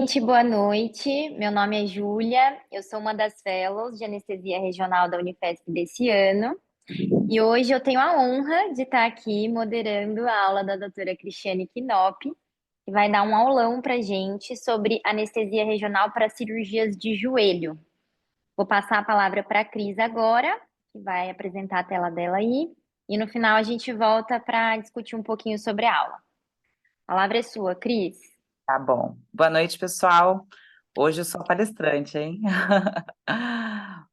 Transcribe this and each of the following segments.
Gente, boa noite. Meu nome é Júlia, eu sou uma das fellows de anestesia regional da Unifesp desse ano. E hoje eu tenho a honra de estar aqui moderando a aula da doutora Cristiane Knop, que vai dar um aulão para gente sobre anestesia regional para cirurgias de joelho. Vou passar a palavra para a Cris agora, que vai apresentar a tela dela aí. E no final a gente volta para discutir um pouquinho sobre a aula. A palavra é sua, Cris. Tá bom. Boa noite, pessoal. Hoje eu sou a palestrante, hein?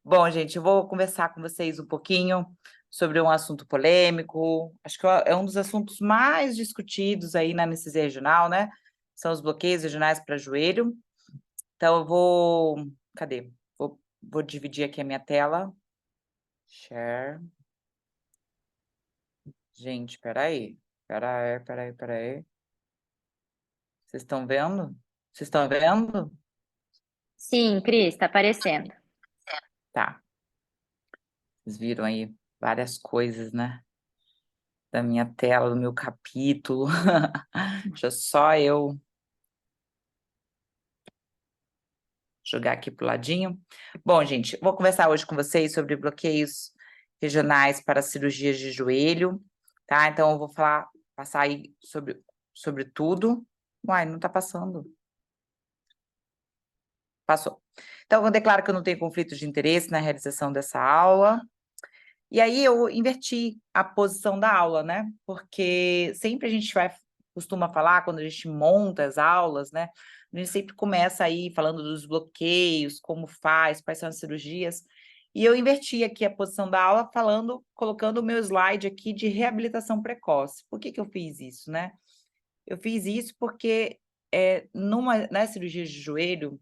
Bom, gente, eu vou conversar com vocês um pouquinho sobre um assunto polêmico. Acho que é um dos assuntos mais discutidos aí na anestesia regional, né? São os bloqueios regionais para joelho. Então, eu vou... Cadê? Vou dividir aqui a minha tela. Share. Gente, peraí. Peraí. Vocês estão vendo? Vocês estão vendo? Sim, Cris, está aparecendo. Tá. Vocês viram aí várias coisas, né? Da minha tela, do meu capítulo. Deixa só eu jogar aqui pro ladinho. Bom, gente, vou conversar hoje com vocês sobre bloqueios regionais para cirurgias de joelho, tá? Então, eu vou passar aí sobre tudo. Uai, não tá passando. Passou. Então, eu declaro que eu não tenho conflito de interesse na realização dessa aula. E aí eu inverti a posição da aula, né? Porque sempre a gente costuma falar, quando a gente monta as aulas, né? A gente sempre começa aí falando dos bloqueios, como faz, quais são as cirurgias. E eu inverti aqui a posição da aula colocando o meu slide aqui de reabilitação precoce. Por que eu fiz isso, né? Eu fiz isso porque nas cirurgias de joelho,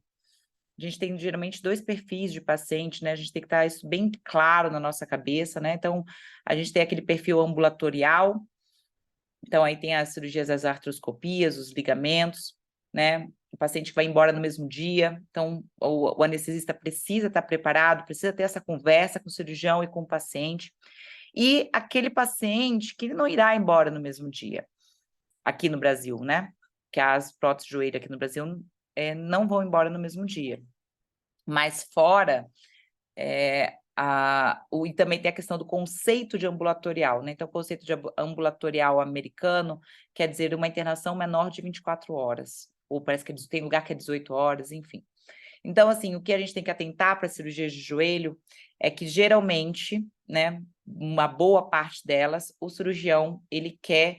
a gente tem geralmente dois perfis de paciente, né? A gente tem que estar isso bem claro na nossa cabeça, né? Então, a gente tem aquele perfil ambulatorial, então aí tem as cirurgias das artroscopias, os ligamentos, né? O paciente vai embora no mesmo dia, então o anestesista precisa estar preparado, precisa ter essa conversa com o cirurgião e com o paciente. E aquele paciente que não irá embora no mesmo dia, aqui no Brasil, né? Que as próteses de joelho aqui no Brasil não vão embora no mesmo dia. Mas fora, e também tem a questão do conceito de ambulatorial, né? Então, o conceito de ambulatorial americano quer dizer uma internação menor de 24 horas, ou parece que tem lugar que é 18 horas, enfim. Então, assim, o que a gente tem que atentar para cirurgias de joelho é que, geralmente, né, uma boa parte delas, o cirurgião, ele quer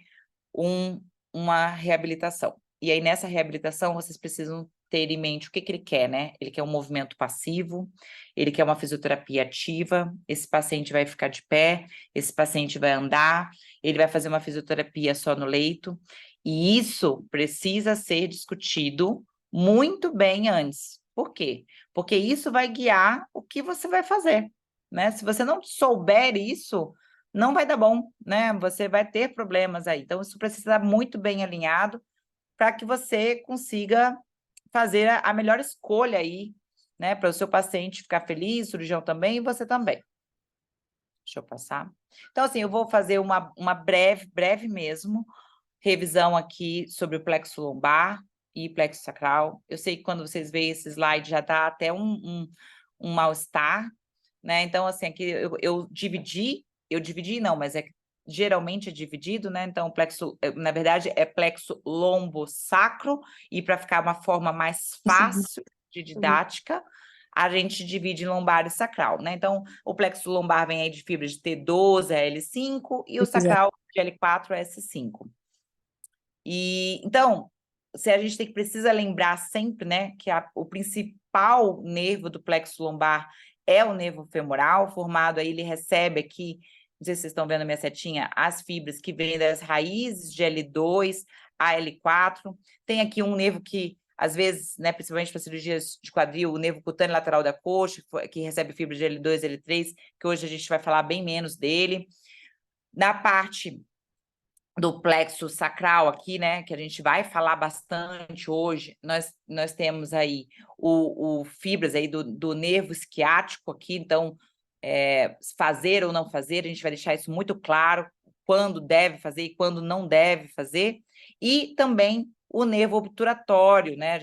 uma reabilitação. E aí, nessa reabilitação, vocês precisam ter em mente o que ele quer, né? Ele quer um movimento passivo, ele quer uma fisioterapia ativa, esse paciente vai ficar de pé, esse paciente vai andar, ele vai fazer uma fisioterapia só no leito, e isso precisa ser discutido muito bem antes. Por quê? Porque isso vai guiar o que você vai fazer, né? Se você não souber isso, não vai dar bom, né? Você vai ter problemas aí. Então, isso precisa estar muito bem alinhado para que você consiga fazer a melhor escolha aí, né? Para o seu paciente ficar feliz, o cirurgião também, e você também. Deixa eu passar. Então, assim, eu vou fazer uma breve mesmo, revisão aqui sobre o plexo lombar e plexo sacral. Eu sei que quando vocês veem esse slide já dá até um mal-estar, né? Então, assim, aqui eu dividi não, mas geralmente é dividido, né? Então, na verdade, é plexo lombo-sacro, e para ficar uma forma mais fácil de didática, a gente divide em lombar e sacral, né? Então, o plexo lombar vem aí de fibras de T12 a L5 e o sacral de L4 a S5. E, então, a gente precisa lembrar sempre, né, que o principal nervo do plexo lombar é o nervo femoral, formado aí, ele recebe aqui, não sei se vocês estão vendo a minha setinha, as fibras que vêm das raízes de L2 a L4. Tem aqui um nervo que, às vezes, né, principalmente para cirurgias de quadril, o nervo cutâneo lateral da coxa, que recebe fibras de L2 e L3, que hoje a gente vai falar bem menos dele. Na parte do plexo sacral aqui, né, que a gente vai falar bastante hoje, nós temos aí o fibras aí do nervo esquiático aqui, então, fazer ou não fazer, a gente vai deixar isso muito claro, quando deve fazer e quando não deve fazer, e também o nervo obturatório, né?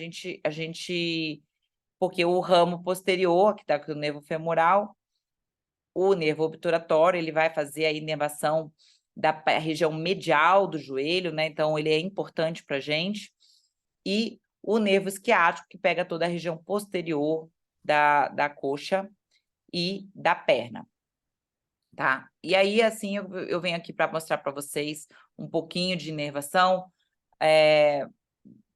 Porque o ramo posterior, que está aqui o nervo femoral, o nervo obturatório, ele vai fazer a inervação da região medial do joelho, né? Então, ele é importante para a gente. E o nervo esquiático, que pega toda a região posterior da coxa e da perna, tá? E aí, assim, eu venho aqui para mostrar para vocês um pouquinho de inervação.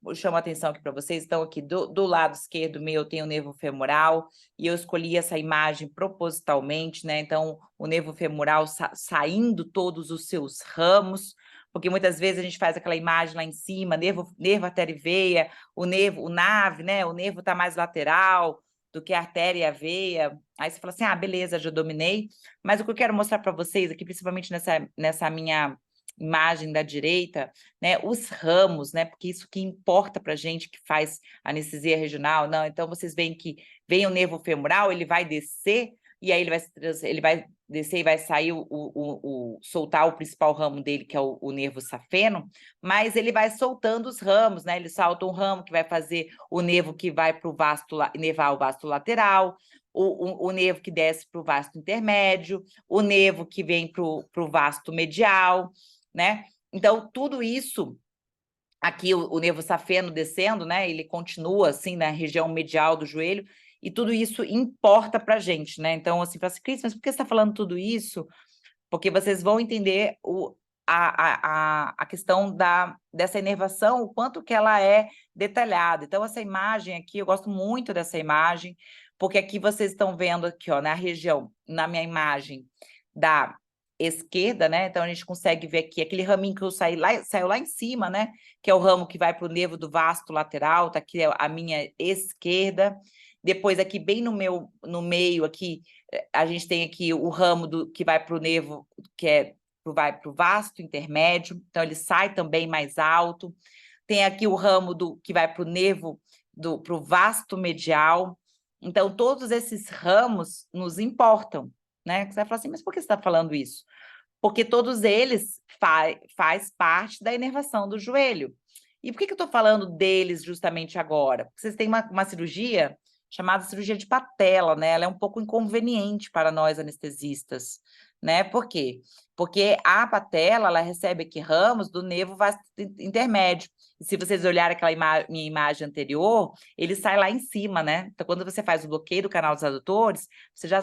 Eu chamo a atenção aqui para vocês, então aqui do lado esquerdo meu eu tenho o nervo femoral, e eu escolhi essa imagem propositalmente, né? Então, o nervo femoral saindo todos os seus ramos, porque muitas vezes a gente faz aquela imagem lá em cima, nervo artéria e veia, o nave, né? O nervo está mais lateral do que a artéria e a veia. Aí você fala assim, ah, beleza, já dominei. Mas o que eu quero mostrar para vocês aqui, principalmente nessa minha imagem da direita, né, os ramos, né, porque isso que importa para a gente que faz anestesia regional, não, então vocês veem que vem o nervo femoral, ele vai descer, e aí ele vai descer e vai sair, soltar o principal ramo dele, que é o nervo safeno, mas ele vai soltando os ramos, né, ele solta um ramo que vai fazer o nervo que vai para o vasto, nervar o vasto lateral, o nervo que desce para o vasto intermédio, o nervo que vem para o vasto medial, né? Então, tudo isso, aqui o nervo safeno descendo, né? Ele continua assim na região medial do joelho, e tudo isso importa para a gente, né? Então, assim, fala assim, Cris, mas por que você está falando tudo isso? Porque vocês vão entender a questão dessa inervação, o quanto que ela é detalhada. Então, essa imagem aqui, eu gosto muito dessa imagem, porque aqui vocês estão vendo aqui, ó, na região, na minha imagem da esquerda, né? Então, a gente consegue ver aqui aquele raminho que saiu lá em cima, né? Que é o ramo que vai para o nervo do vasto lateral, tá aqui a minha esquerda. Depois, aqui bem no meio, aqui, a gente tem aqui o ramo que vai para o nervo, vai para o vasto intermédio, então ele sai também mais alto. Tem aqui o ramo que vai para o nervo, para o vasto medial. Então, todos esses ramos nos importam, né? Você vai falar assim, mas por que você está falando isso? Porque todos eles faz parte da inervação do joelho. E por que eu estou falando deles justamente agora? Porque vocês têm uma cirurgia chamada cirurgia de patela, né? Ela é um pouco inconveniente para nós anestesistas, né? Por quê? Porque a patela, ela recebe aqui ramos do nervo vasto intermédio. E se vocês olharem aquela minha imagem anterior, ele sai lá em cima, né? Então, quando você faz o bloqueio do canal dos adutores, você já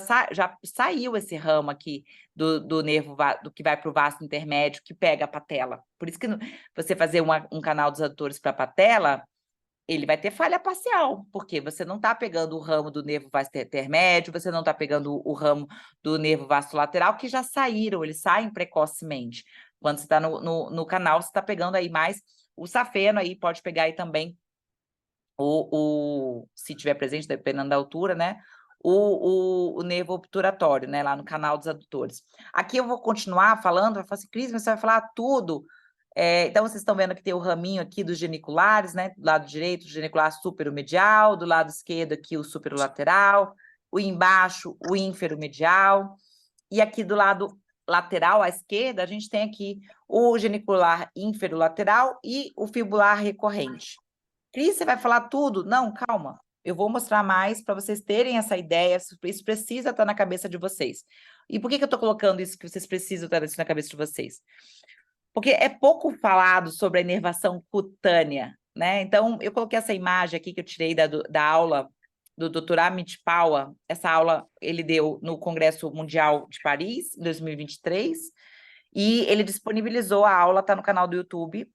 saiu esse ramo aqui do nervo do que vai para o vasto intermédio, que pega a patela. Por isso que você fazer um canal dos adutores para a patela, ele vai ter falha parcial, porque você não está pegando o ramo do nervo vasto intermédio, você não está pegando o ramo do nervo vasto lateral, que já saíram, eles saem precocemente. Quando você está no canal, você está pegando aí mais o safeno, aí pode pegar aí também se tiver presente, dependendo da altura, né? O nervo obturatório, né? Lá no canal dos adutores. Aqui eu vou continuar falando, vai falar assim, Cris, você vai falar tudo. Então, vocês estão vendo que tem o raminho aqui dos geniculares, né? Do lado direito, o genicular superomedial, do lado esquerdo aqui o superolateral, o embaixo, o inferomedial, e aqui do lado lateral, à esquerda, a gente tem aqui o genicular inferolateral e o fibular recorrente. Cris, você vai falar tudo? Não, calma. Eu vou mostrar mais para vocês terem essa ideia. Isso precisa estar na cabeça de vocês. E por que eu estou colocando isso que vocês precisam ter isso na cabeça de vocês? Porque é pouco falado sobre a inervação cutânea, né? Então, eu coloquei essa imagem aqui que eu tirei da aula do Dr. Amit Pawa. Essa aula ele deu no Congresso Mundial de Paris, em 2023, e ele disponibilizou a aula, está no canal do YouTube.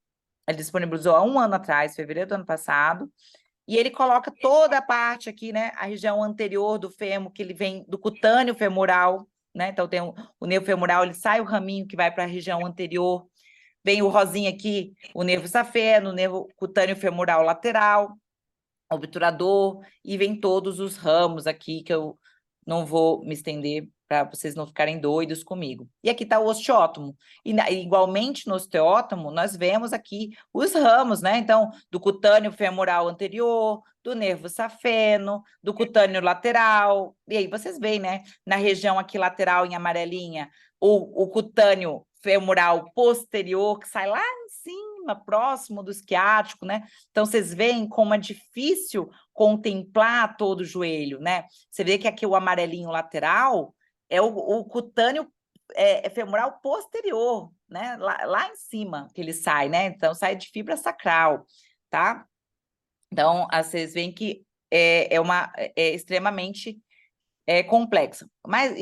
Ele disponibilizou há um ano atrás, fevereiro do ano passado, e ele coloca toda a parte aqui, né? A região anterior do fêmur, que ele vem do cutâneo femoral, né? Então, tem o nervo femoral, ele sai o raminho que vai para a região anterior, vem o rosinha aqui, o nervo safeno, o nervo cutâneo femoral lateral, obturador, e vem todos os ramos aqui, que eu não vou me estender para vocês não ficarem doidos comigo. E aqui está o osteótomo. E igualmente no osteótomo, nós vemos aqui os ramos, né? Então, do cutâneo femoral anterior, do nervo safeno, do cutâneo lateral. E aí vocês veem, né? Na região aqui lateral, em amarelinha, o cutâneo femoral posterior, que sai lá em cima, cima, próximo do esquiático, né? Então, vocês veem como é difícil contemplar todo o joelho, né? Você vê que aqui o amarelinho lateral é o cutâneo femoral posterior, né? Lá em cima que ele sai, né? Então, sai de fibra sacral, tá? Então, vocês veem que é extremamente complexo. Mais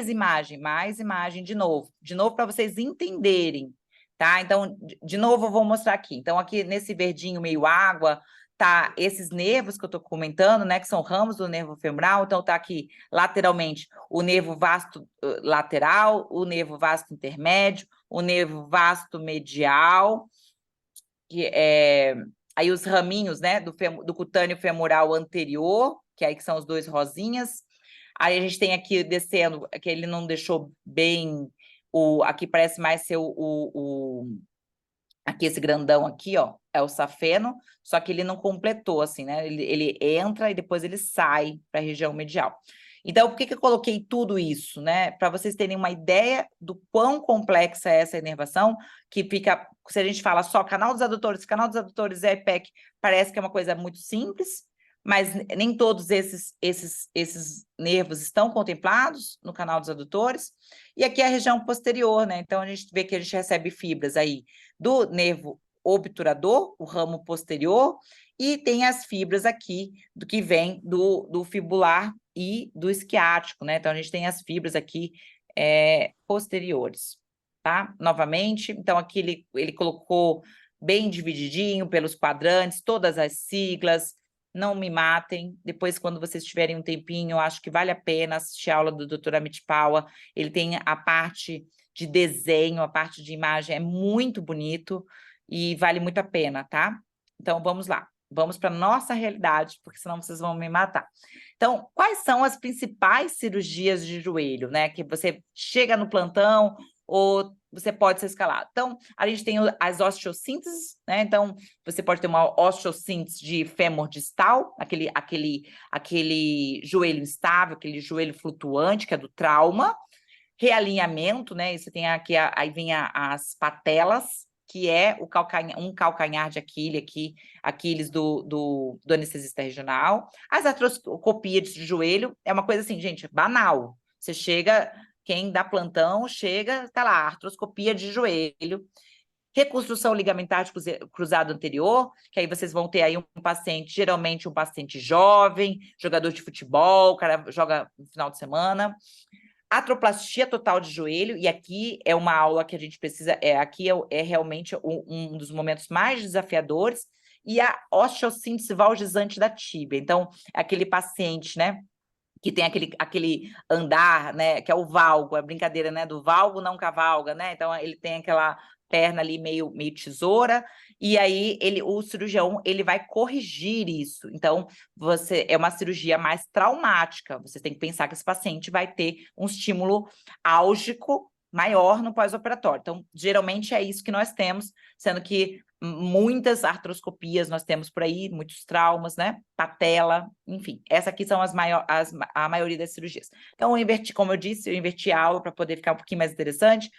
imagem de novo para vocês entenderem, tá? Então, de novo, eu vou mostrar aqui. Então, aqui nesse verdinho meio água, tá esses nervos que eu tô comentando, né? Que são ramos do nervo femoral. Então, tá aqui lateralmente o nervo vasto lateral, o nervo vasto intermédio, o nervo vasto medial, que é aí os raminhos, né, do cutâneo femoral anterior, que aí que são os dois rosinhas. Aí a gente tem aqui descendo, que ele não deixou bem, aqui parece mais ser aqui esse grandão aqui, ó, é o safeno, só que ele não completou, assim, né, ele entra e depois ele sai para a região medial. Então, por que eu coloquei tudo isso, né? Para vocês terem uma ideia do quão complexa é essa inervação, que fica, se a gente fala só canal dos adutores e IPEC, parece que é uma coisa muito simples, mas nem todos esses nervos estão contemplados no canal dos adutores. E aqui é a região posterior, né? Então, a gente vê que a gente recebe fibras aí do nervo obturador, o ramo posterior, e tem as fibras aqui do que vem do fibular e do esquiático, né? Então, a gente tem as fibras aqui posteriores, tá? Novamente, então aqui ele colocou bem divididinho pelos quadrantes, todas as siglas. Não me matem. Depois, quando vocês tiverem um tempinho, eu acho que vale a pena assistir a aula do Dr. Amit Pawa. Ele tem a parte de desenho, a parte de imagem, é muito bonito e vale muito a pena, tá? Então, vamos lá. Vamos para a nossa realidade, porque senão vocês vão me matar. Então, quais são as principais cirurgias de joelho, né? Que você chega no plantão ou você pode ser escalado. Então, a gente tem as osteossínteses, né? Então, você pode ter uma osteossíntese de fêmur distal, aquele joelho instável, aquele joelho flutuante, que é do trauma. Realinhamento, né? E você tem aqui, aí vem as patelas, que é um calcanhar de Aquiles do anestesista regional. As artroscopias de joelho é uma coisa assim, gente, banal. Você chega, quem dá plantão, chega, tá lá, artroscopia de joelho. Reconstrução ligamentar de cruzado anterior, que aí vocês vão ter aí um paciente, geralmente um paciente jovem, jogador de futebol, o cara joga no final de semana. Artroplastia total de joelho, e aqui é uma aula que a gente precisa, aqui é realmente um dos momentos mais desafiadores, e a osteossíntese valgizante da tíbia. Então, é aquele paciente, né, que tem aquele andar, né, que é o valgo, a brincadeira, né, do valgo não cavalga, né, então ele tem aquela perna ali meio tesoura, e aí o cirurgião, ele vai corrigir isso. Então, é uma cirurgia mais traumática, você tem que pensar que esse paciente vai ter um estímulo álgico maior no pós-operatório. Então, geralmente é isso que nós temos, sendo que muitas artroscopias nós temos por aí, muitos traumas, né? Patela, enfim. Essas aqui são a maioria das cirurgias. Então, como eu disse, eu inverti a aula para poder ficar um pouquinho mais interessante.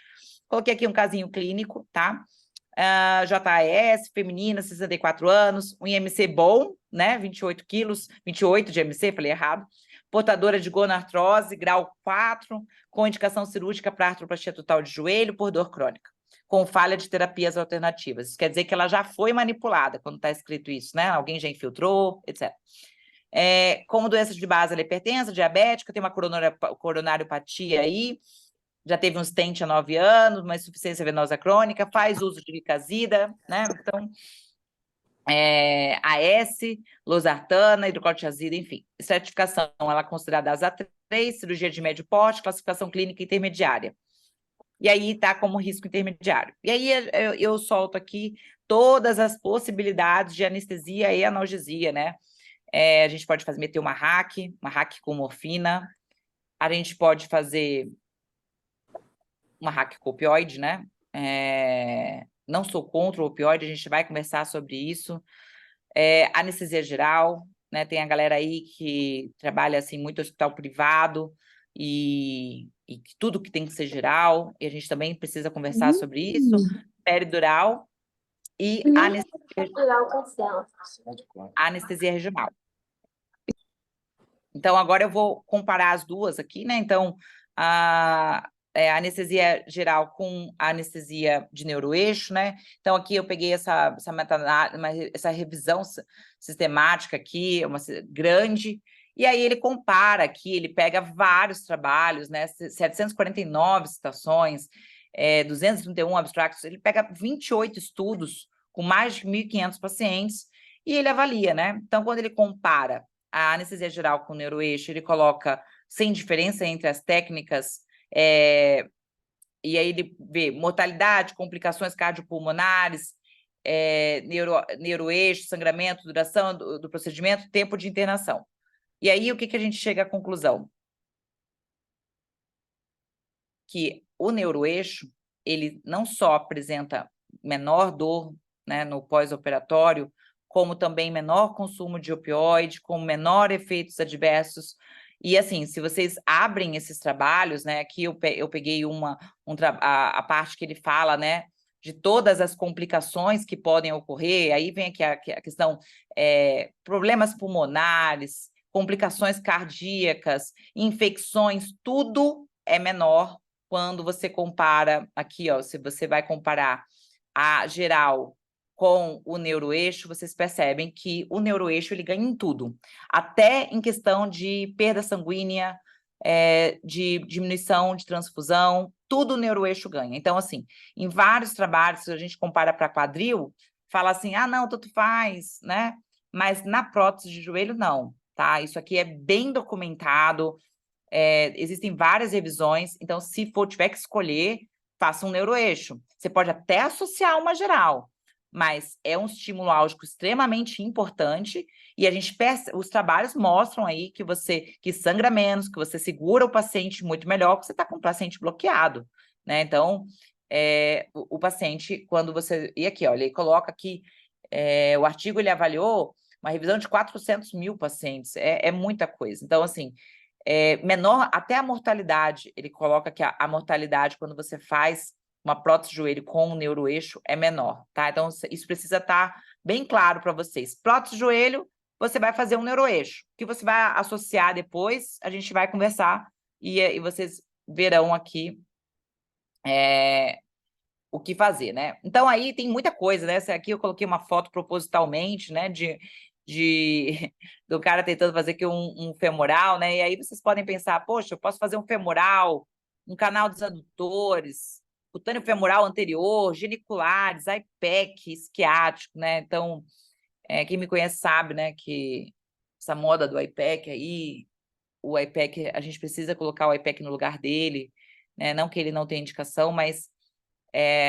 Coloquei aqui um casinho clínico, tá? JAS, feminina, 64 anos, um IMC bom, né? 28 quilos, 28 de IMC, falei errado. Portadora de gonartrose, grau 4, com indicação cirúrgica para artroplastia total de joelho por dor crônica, com falha de terapias alternativas. Isso quer dizer que ela já foi manipulada, quando está escrito isso, né? Alguém já infiltrou, etc. Como doença de base, ela é hipertensa, diabética, tem uma coronariopatia aí, já teve um stent há 9 anos, uma insuficiência venosa crônica, faz uso de Licazida, né? Então, AS, losartana, hidrocortiazida, enfim. Certificação, ela é considerada ASA3, cirurgia de médio porte, classificação clínica intermediária. E aí está como risco intermediário. E aí eu solto aqui todas as possibilidades de anestesia e analgesia, né? A gente pode meter uma hack com morfina, a gente pode fazer uma hack com opioide, né? Não sou contra o opioide, a gente vai conversar sobre isso. Anestesia geral, né? Tem a galera aí que trabalha assim muito no hospital privado e tudo que tem que ser geral, e a gente também precisa conversar sobre isso. Peridural, e anestesia regional. Então, agora eu vou comparar as duas aqui, né? Então, a anestesia geral com a anestesia de neuroeixo, né? Então, aqui eu peguei essa revisão sistemática aqui, grande, e aí ele compara aqui, ele pega vários trabalhos, né? 749 citações, 231 abstractos, ele pega 28 estudos com mais de 1.500 pacientes e ele avalia, né? Então, quando ele compara a anestesia geral com neuroeixo, ele coloca sem diferença entre as técnicas, e aí ele vê mortalidade, complicações cardiopulmonares, neuroeixo, sangramento, duração do procedimento, tempo de internação. E aí, o que a gente chega à conclusão? Que o neuroeixo, ele não só apresenta menor dor, né, no pós-operatório, como também menor consumo de opioide, com menor efeitos adversos. E assim, se vocês abrem esses trabalhos, né, aqui eu peguei a parte que ele fala, né, de todas as complicações que podem ocorrer, aí vem aqui a questão, problemas pulmonares, complicações cardíacas, infecções, tudo é menor quando você compara, aqui, ó, se você vai comparar a geral com o neuroeixo, vocês percebem que o neuroeixo ele ganha em tudo, até em questão de perda sanguínea, de diminuição de transfusão, tudo o neuroeixo ganha. Então, assim, em vários trabalhos, se a gente compara para quadril, fala assim, ah, não, tanto faz, né? Mas na prótese de joelho, não, tá? Isso aqui é bem documentado, existem várias revisões, então, se tiver que escolher, faça um neuroeixo. Você pode até associar uma geral, mas é um estímulo álgico extremamente importante e os trabalhos mostram aí que sangra menos, que você segura o paciente muito melhor, que você está com o paciente bloqueado, né? Então, o paciente, quando você... E aqui, olha, ele coloca aqui, o artigo ele avaliou uma revisão de 400 mil pacientes, é muita coisa. Então, assim, menor, até a mortalidade, ele coloca que a mortalidade, quando você faz uma prótese de joelho com um neuroeixo, é menor, tá? Então, isso precisa estar bem claro para vocês. Prótese de joelho, você vai fazer um neuroeixo. O que você vai associar depois, a gente vai conversar e vocês verão aqui o que fazer, né? Então, aí tem muita coisa, né? Essa aqui eu coloquei uma foto propositalmente, né? Do cara tentando fazer aqui um femoral, né? E aí vocês podem pensar, poxa, eu posso fazer um femoral, um canal dos adutores, cutâneo femoral anterior, geniculares, IPEC, isquiático, né? Então, quem me conhece sabe, né, que essa moda do IPEC aí, o IPEC, a gente precisa colocar o IPEC no lugar dele, né? Não que ele não tenha indicação, mas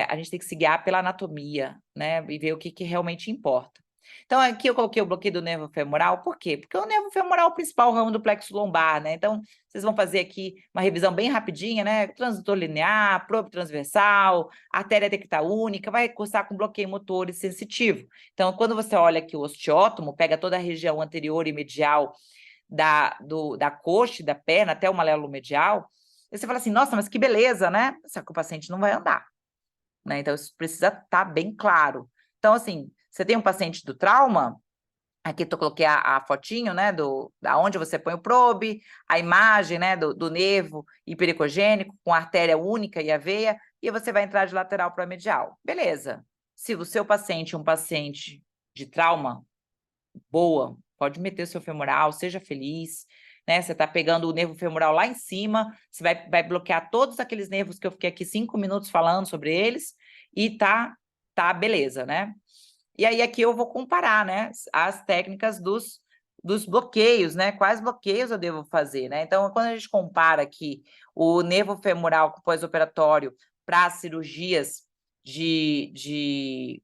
a gente tem que se guiar pela anatomia, né? E ver o que realmente importa. Então, aqui eu coloquei o bloqueio do nervo femoral, por quê? Porque o nervo femoral é o principal ramo do plexo lombar, né? Então, vocês vão fazer aqui uma revisão bem rapidinha, né? Transdutor linear, probe transversal, artéria decta única, vai cursar com bloqueio motor e sensitivo. Então, quando você olha aqui o osteótomo, pega toda a região anterior e medial da coxa e da perna até o malelo medial, e você fala assim, nossa, mas que beleza, né? Só que o paciente não vai andar, né? Então, isso precisa estar bem claro. Então, assim, você tem um paciente do trauma, aqui eu coloquei a fotinho, né, da onde você põe o probe, a imagem, né, do nervo hipericogênico com artéria única e a veia, e você vai entrar de lateral para medial. Beleza. Se o seu paciente é um paciente de trauma, boa, pode meter o seu femoral, seja feliz, né? Você está pegando o nervo femoral lá em cima, você vai bloquear todos aqueles nervos que eu fiquei aqui 5 minutos falando sobre eles, e tá beleza, né? E aí aqui eu vou comparar, né, as técnicas dos bloqueios, né? Quais bloqueios eu devo fazer, né? Então, quando a gente compara aqui o nervo femoral pós-operatório para as cirurgias de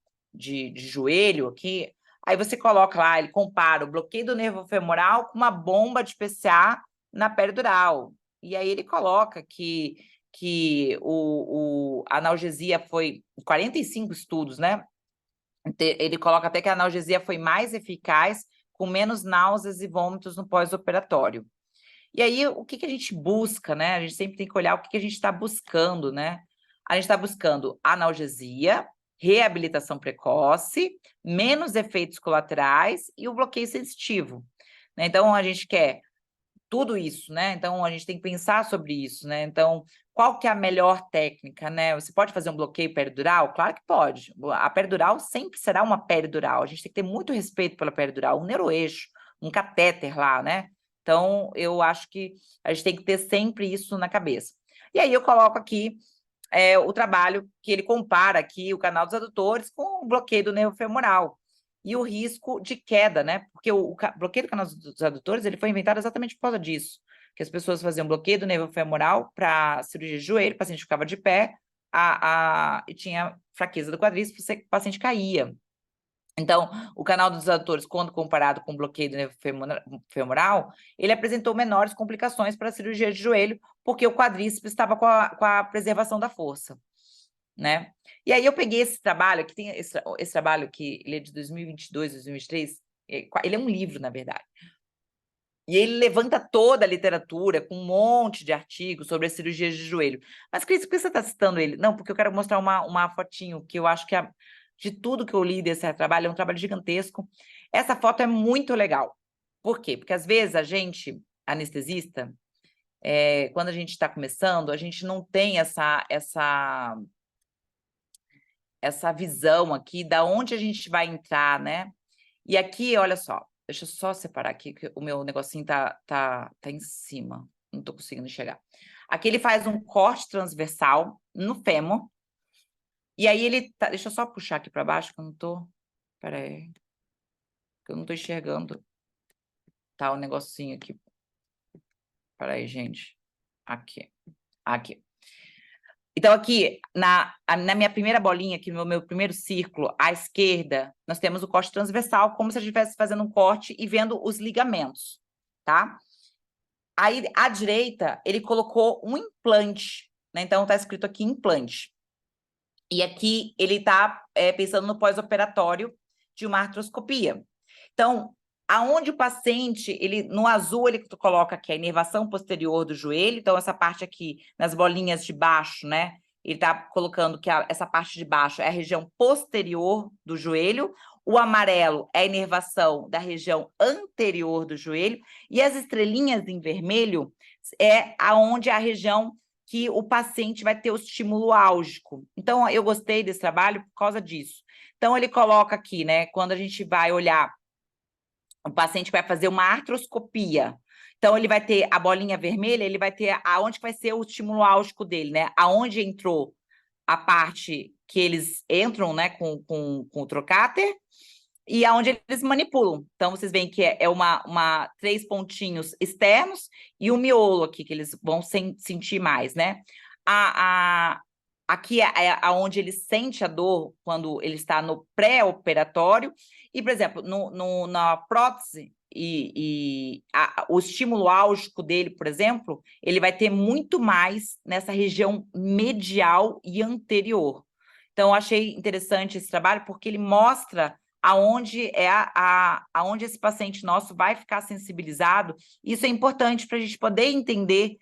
joelho aqui, aí você coloca lá, ele compara o bloqueio do nervo femoral com uma bomba de PCA na peridural. E aí ele coloca que a analgesia foi 45 estudos, né? Ele coloca até que a analgesia foi mais eficaz, com menos náuseas e vômitos no pós-operatório. E aí, o que a gente busca, né? A gente sempre tem que olhar o que a gente está buscando, né? A gente está buscando analgesia, reabilitação precoce, menos efeitos colaterais e o bloqueio sensitivo, né? Então, a gente quer tudo isso, né? Então, a gente tem que pensar sobre isso, né? Então, qual que é a melhor técnica, né? Você pode fazer um bloqueio peridural? Claro que pode. A peridural sempre será uma peridural. A gente tem que ter muito respeito pela peridural, um neuroeixo, um catéter lá, né? Então, eu acho que a gente tem que ter sempre isso na cabeça. E aí eu coloco aqui o trabalho que ele compara aqui o canal dos adutores com o bloqueio do nervo femoral e o risco de queda, né? Porque o bloqueio do canal dos adutores ele foi inventado exatamente por causa disso, que as pessoas faziam bloqueio do nervo femoral para cirurgia de joelho, o paciente ficava de pé e tinha fraqueza do quadríceps, o paciente caía. Então, o canal dos adutores, quando comparado com o bloqueio do nervo femoral, ele apresentou menores complicações para a cirurgia de joelho, porque o quadríceps estava com a preservação da força, né? E aí eu peguei esse trabalho, que tem esse trabalho que ele é de 2022, 2023, ele é um livro, na verdade. E ele levanta toda a literatura com um monte de artigos sobre as cirurgias de joelho. Mas, Cris, por que você está citando ele? Não, porque eu quero mostrar uma fotinho que eu acho que de tudo que eu li desse trabalho, é um trabalho gigantesco. Essa foto é muito legal. Por quê? Porque, às vezes, a gente, anestesista, quando a gente está começando, a gente não tem essa visão aqui da onde a gente vai entrar, né? E aqui, olha só, deixa eu só separar aqui, que o meu negocinho tá em cima, não tô conseguindo enxergar. Aqui ele faz um corte transversal no fêmur, e aí ele tá, deixa eu só puxar aqui para baixo, que eu não tô, pera aí, que eu não tô enxergando, tá o negocinho aqui, pera aí, gente, aqui. Então, aqui, na minha primeira bolinha, aqui no meu primeiro círculo, à esquerda, nós temos o corte transversal, como se a gente estivesse fazendo um corte e vendo os ligamentos, tá? Aí, à direita, ele colocou um implante, né? Então, tá escrito aqui implante. E aqui, ele tá pensando no pós-operatório de uma artroscopia. Então, aonde o paciente, no azul, ele coloca aqui a inervação posterior do joelho, então essa parte aqui, nas bolinhas de baixo, né? Ele está colocando que essa parte de baixo é a região posterior do joelho, o amarelo é a inervação da região anterior do joelho, e as estrelinhas em vermelho é aonde a região que o paciente vai ter o estímulo álgico. Então, eu gostei desse trabalho por causa disso. Então, ele coloca aqui, né, quando a gente vai olhar o paciente vai fazer uma artroscopia. Então, ele vai ter a bolinha vermelha, ele vai ter aonde vai ser o estímulo álgico dele, né? Aonde entrou a parte que eles entram, né, com o trocáter e aonde eles manipulam. Então, vocês veem que é três pontinhos externos e o miolo aqui, que eles vão sentir mais, né? Aqui é aonde ele sente a dor quando ele está no pré-operatório. E, por exemplo, na prótese, o estímulo álgico dele, por exemplo, ele vai ter muito mais nessa região medial e anterior. Então, eu achei interessante esse trabalho, porque ele mostra aonde aonde esse paciente nosso vai ficar sensibilizado. Isso é importante para a gente poder entender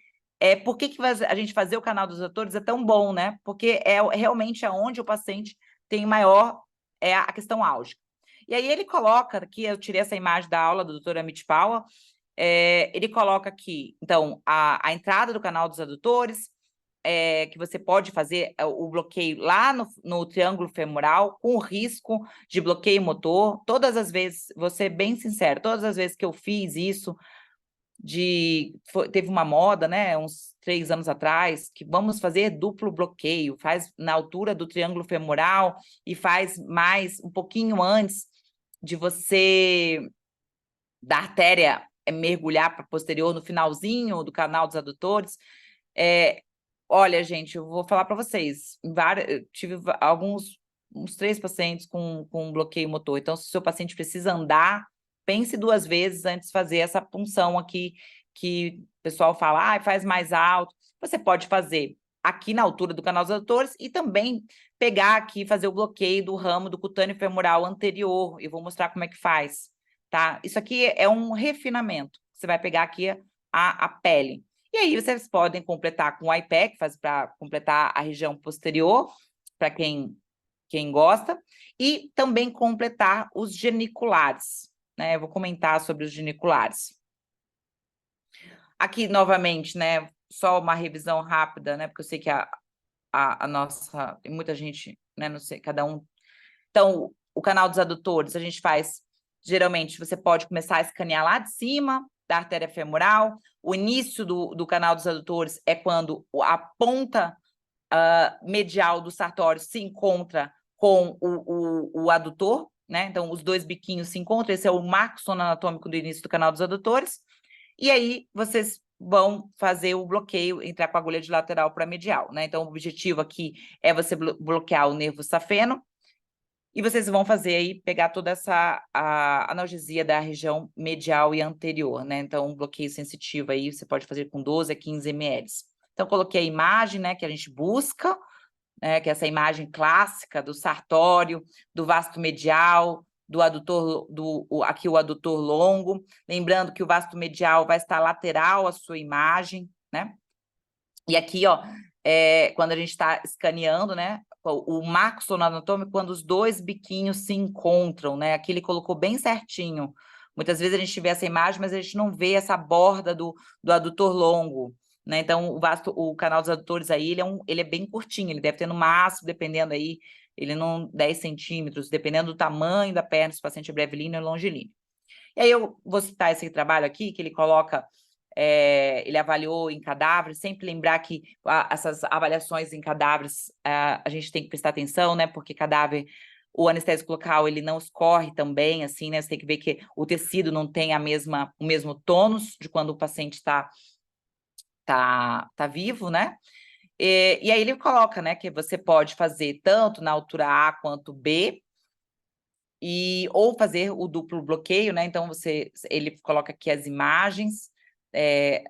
por que a gente fazer o canal dos atores é tão bom, né? Porque é realmente aonde o paciente tem maior a questão álgica. E aí ele coloca aqui, eu tirei essa imagem da aula do Dr. Amit Paula, ele coloca aqui, então, a entrada do canal dos adutores, que você pode fazer o bloqueio lá no triângulo femoral, com o risco de bloqueio motor. Todas as vezes, vou ser bem sincero, todas as vezes que eu fiz isso, teve uma moda, né, uns 3 anos atrás, que vamos fazer duplo bloqueio, faz na altura do triângulo femoral e faz mais um pouquinho antes de você da artéria mergulhar para posterior no finalzinho do canal dos adutores. Olha, gente, eu vou falar para vocês, eu tive uns 3 pacientes com bloqueio motor. Então, se o seu paciente precisa andar, pense 2 vezes antes de fazer essa punção aqui, que o pessoal fala, faz mais alto. Você pode fazer aqui na altura do canal dos adutores e também pegar aqui e fazer o bloqueio do ramo do cutâneo femoral anterior. Eu vou mostrar como é que faz, tá? Isso aqui é um refinamento. Você vai pegar aqui a pele. E aí vocês podem completar com o IPEC, para completar a região posterior, para quem quem gosta, e também completar os geniculares, né? Eu vou comentar sobre os geniculares. Aqui, novamente, né, só uma revisão rápida, né, porque eu sei que a nossa... Tem muita gente, né, não sei, cada um... Então, o canal dos adutores, a gente faz... Geralmente, você pode começar a escanear lá de cima, da artéria femoral. O início do canal dos adutores é quando a ponta medial do sartório se encontra com o adutor, né? Então, os dois biquinhos se encontram. Esse é o marco sonoanatômico do início do canal dos adutores. E aí, vocês vão fazer o bloqueio, entrar com a agulha de lateral para medial, né? Então, o objetivo aqui é você bloquear o nervo safeno, e vocês vão fazer aí, pegar toda essa analgesia da região medial e anterior, né? Então, um bloqueio sensitivo aí, você pode fazer com 12 a 15 ml. Então, coloquei a imagem, né, que a gente busca, né, que é essa imagem clássica do sartório, do vasto medial, do adutor, aqui o adutor longo. Lembrando que o vasto medial vai estar lateral à sua imagem, né? E aqui, ó, quando a gente está escaneando, né, o marco sonoanatômico, quando os dois biquinhos se encontram, né? Aqui ele colocou bem certinho. Muitas vezes a gente vê essa imagem, mas a gente não vê essa borda do adutor longo, né? Então, o canal dos adutores aí, ele é bem curtinho, ele deve ter no máximo, dependendo aí, ele não 10 centímetros, dependendo do tamanho da perna, se o paciente é brevilíneo ou longilíneo. E aí eu vou citar esse trabalho aqui, que ele coloca... ele avaliou em cadáveres, sempre lembrar que essas avaliações em cadáveres a gente tem que prestar atenção, né? Porque cadáver, o anestésico local, ele não escorre também, assim, né? Você tem que ver que o tecido não tem o mesmo tônus de quando o paciente está vivo, né? E aí ele coloca, né, que você pode fazer tanto na altura A quanto B, ou fazer o duplo bloqueio, né? Então, ele coloca aqui as imagens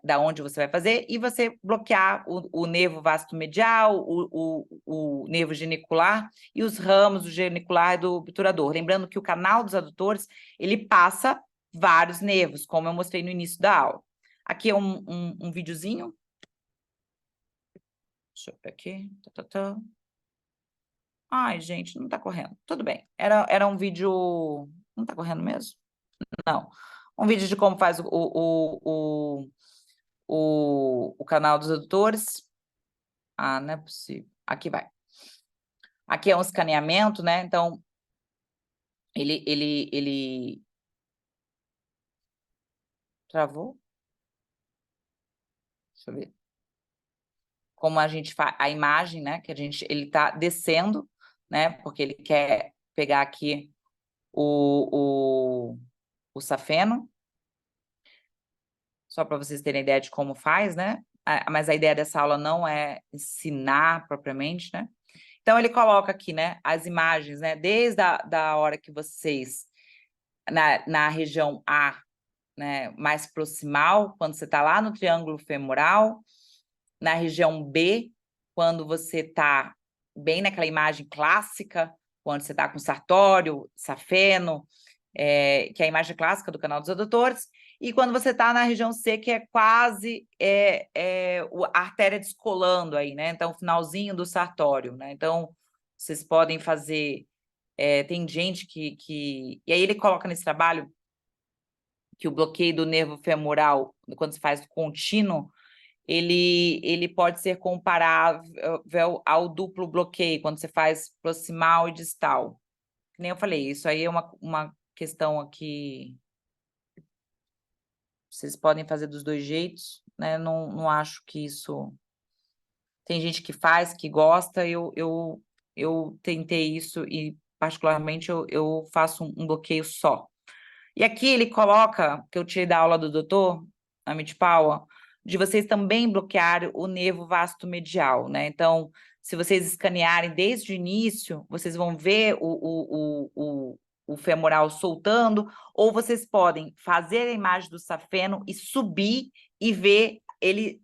da onde você vai fazer, e você bloquear o nervo vasto medial, o nervo genicular e os ramos do genicular e do obturador. Lembrando que o canal dos adutores, ele passa vários nervos, como eu mostrei no início da aula. Aqui é um videozinho. Deixa eu ver aqui. Ai, gente, não tá correndo. Tudo bem. Era um vídeo... Não tá correndo mesmo? Não. Um vídeo de como faz o canal dos adutores. Ah, não é possível. Aqui vai. Aqui é um escaneamento, né? Então, ele... Travou? Deixa eu ver. Como a gente faz a imagem, né? Que ele tá descendo, né? Porque ele quer pegar aqui o safeno. Só para vocês terem ideia de como faz, né? Mas a ideia dessa aula não é ensinar propriamente, né? Então, ele coloca aqui, né, as imagens, né, desde da hora que vocês, na região A, né, mais proximal, quando você está lá no triângulo femoral, na região B, quando você está bem naquela imagem clássica, quando você está com sartório, safeno, que é a imagem clássica do canal dos adutores, e quando você está na região C, que é quase a artéria descolando aí, né? Então, o finalzinho do sartório, né? Então, vocês podem fazer... tem gente que... E aí ele coloca nesse trabalho que o bloqueio do nervo femoral, quando se faz contínuo, ele pode ser comparável ao duplo bloqueio, quando você faz proximal e distal. Que nem eu falei, isso aí é uma questão aqui... Vocês podem fazer dos dois jeitos, né? Não acho que isso... Tem gente que faz, que gosta, eu tentei isso e, particularmente, eu faço um bloqueio só. E aqui ele coloca, que eu tirei da aula do doutor, Amit Paula, de vocês também bloquear o nervo vasto medial, né? Então, se vocês escanearem desde o início, vocês vão ver o femoral soltando, ou vocês podem fazer a imagem do safeno e subir e ver ele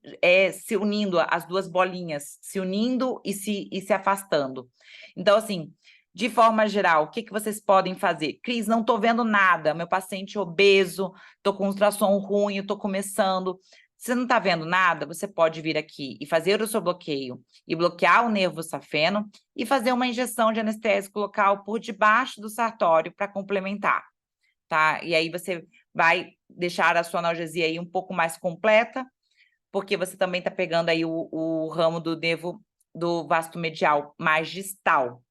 se unindo, as duas bolinhas, se unindo e se afastando. Então, assim, de forma geral, o que vocês podem fazer? Cris, não estou vendo nada, meu paciente obeso, estou com ultrassom ruim, estou começando. Se você não está vendo nada, você pode vir aqui e fazer o seu bloqueio e bloquear o nervo safeno e fazer uma injeção de anestésico local por debaixo do sartório para complementar, tá? E aí você vai deixar a sua analgesia aí um pouco mais completa, porque você também está pegando aí o ramo do nervo do vasto medial mais distal.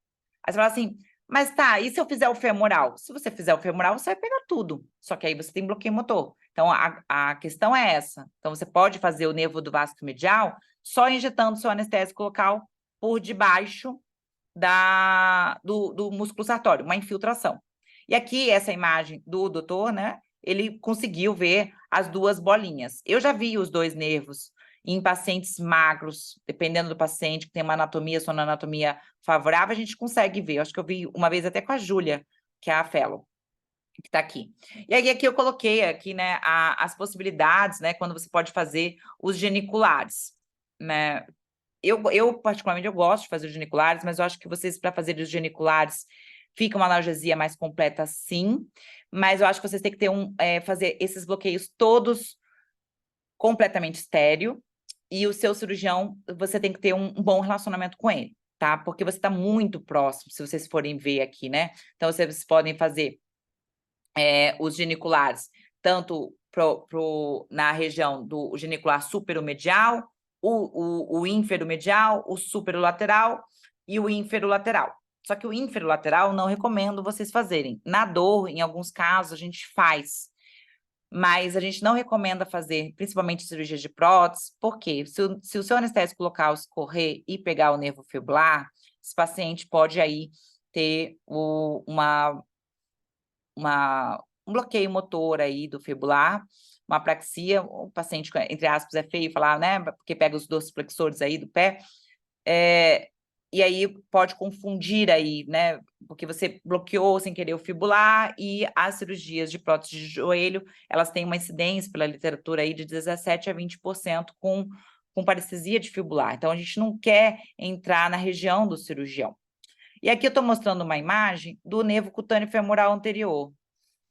Aí você fala assim, mas tá, e se eu fizer o femoral? Se você fizer o femoral, você vai pegar tudo, só que aí você tem bloqueio motor. Então, a questão é essa. Então, você pode fazer o nervo do vasto medial só injetando seu anestésico local por debaixo do músculo sartório, uma infiltração. E aqui, essa imagem do doutor, né? Ele conseguiu ver as duas bolinhas. Eu já vi os dois nervos em pacientes magros, dependendo do paciente, que tem uma anatomia, sonoanatomia favorável, a gente consegue ver. Eu acho que eu vi uma vez até com a Júlia, que é a fellow, que está aqui. E aí aqui eu coloquei aqui, né, as possibilidades, né, quando você pode fazer os geniculares, né? Eu particularmente, eu gosto de fazer os geniculares, mas eu acho que vocês, para fazer os geniculares, fica uma analgesia mais completa, sim, mas eu acho que vocês têm que ter fazer esses bloqueios todos completamente estéreo, e o seu cirurgião, você tem que ter um bom relacionamento com ele, tá? Porque você está muito próximo, se vocês forem ver aqui, né? Então, vocês podem fazer os geniculares, tanto na região do genicular superomedial, o inferomedial, o superolateral e o inferolateral. Só que o inferolateral não recomendo vocês fazerem. Na dor, em alguns casos, a gente faz, mas a gente não recomenda fazer, principalmente cirurgia de prótese, porque se o seu anestésico local escorrer e pegar o nervo fibular, esse paciente pode aí ter um bloqueio motor aí do fibular, uma apraxia, o paciente, entre aspas, é feio falar, né, porque pega os dorsiflexores aí do pé, e aí pode confundir aí, né, porque você bloqueou sem querer o fibular, e as cirurgias de prótese de joelho, elas têm uma incidência pela literatura aí de 17% a 20% com parestesia de fibular. Então, a gente não quer entrar na região do cirurgião. E aqui eu estou mostrando uma imagem do nervo cutâneo femoral anterior,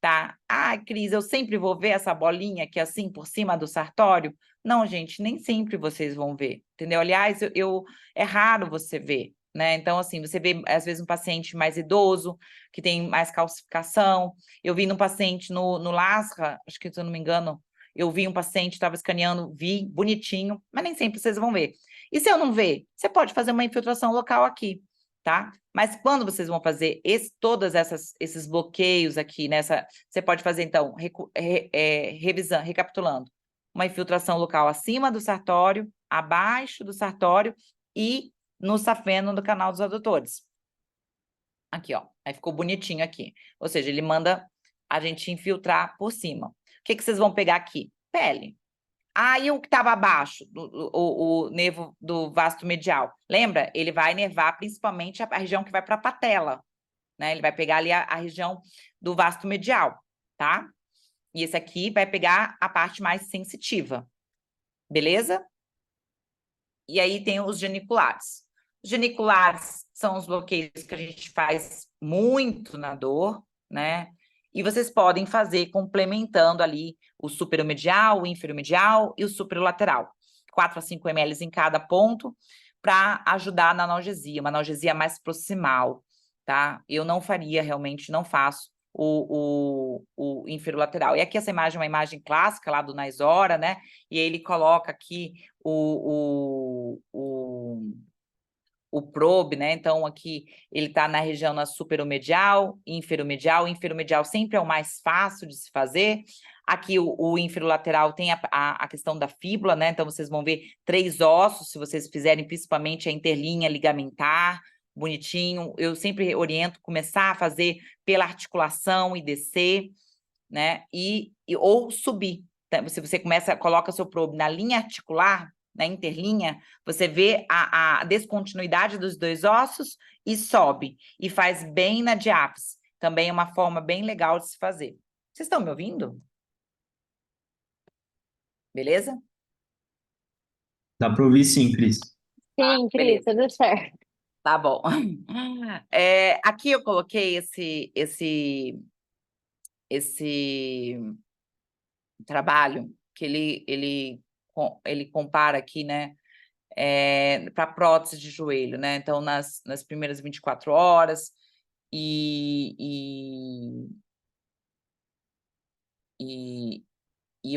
tá? Ah, Cris, eu sempre vou ver essa bolinha aqui assim por cima do sartório? Não, gente, nem sempre vocês vão ver, entendeu? Aliás, é raro você ver, né? Então, assim, você vê, às vezes, um paciente mais idoso, que tem mais calcificação. Eu vi num paciente no LASRA, acho que, se eu não me engano, eu vi um paciente, estava escaneando, vi, bonitinho, mas nem sempre vocês vão ver. E se eu não ver, você pode fazer uma infiltração local aqui, tá? Mas quando vocês vão fazer todos esses bloqueios aqui, você pode fazer, então, revisando, recapitulando, uma infiltração local acima do sartório, abaixo do sartório e no safeno do canal dos adutores. Aqui, ó. Aí ficou bonitinho aqui. Ou seja, ele manda a gente infiltrar por cima. O que vocês vão pegar aqui? Pele. Aí o que estava abaixo, o nervo do vasto medial, lembra? Ele vai nervar principalmente a região que vai para a patela, né? Ele vai pegar ali a região do vasto medial, tá? E esse aqui vai pegar a parte mais sensitiva, beleza? E aí tem os geniculares. Os geniculares são os bloqueios que a gente faz muito na dor, né? E vocês podem fazer complementando ali o superomedial, o inferomedial e o superolateral. 4 a 5 ml em cada ponto para ajudar na analgesia, uma analgesia mais proximal, tá? Eu não faria, realmente, não faço o inferolateral. E aqui essa imagem é uma imagem clássica lá do Naisora, né? E ele coloca aqui o probe, né? Então, aqui ele está na região na superomedial, inferomedial. O inferomedial sempre é o mais fácil de se fazer. Aqui o inferolateral tem a questão da fíbula, né? Então, vocês vão ver 3 ossos, se vocês fizerem principalmente a interlinha ligamentar, bonitinho. Eu sempre oriento começar a fazer pela articulação e descer, né? Ou subir. Então, se você coloca seu probe na linha articular, na interlinha, você vê a descontinuidade dos 2 ossos e sobe. E faz bem na diápise. Também é uma forma bem legal de se fazer. Vocês estão me ouvindo? Beleza? Dá para ouvir sim, Cris. Sim, Cris, beleza. tudo certo. Tá bom. Aqui eu coloquei esse trabalho que ele ele compara aqui, né, para prótese de joelho, né? Então, nas primeiras 24 horas e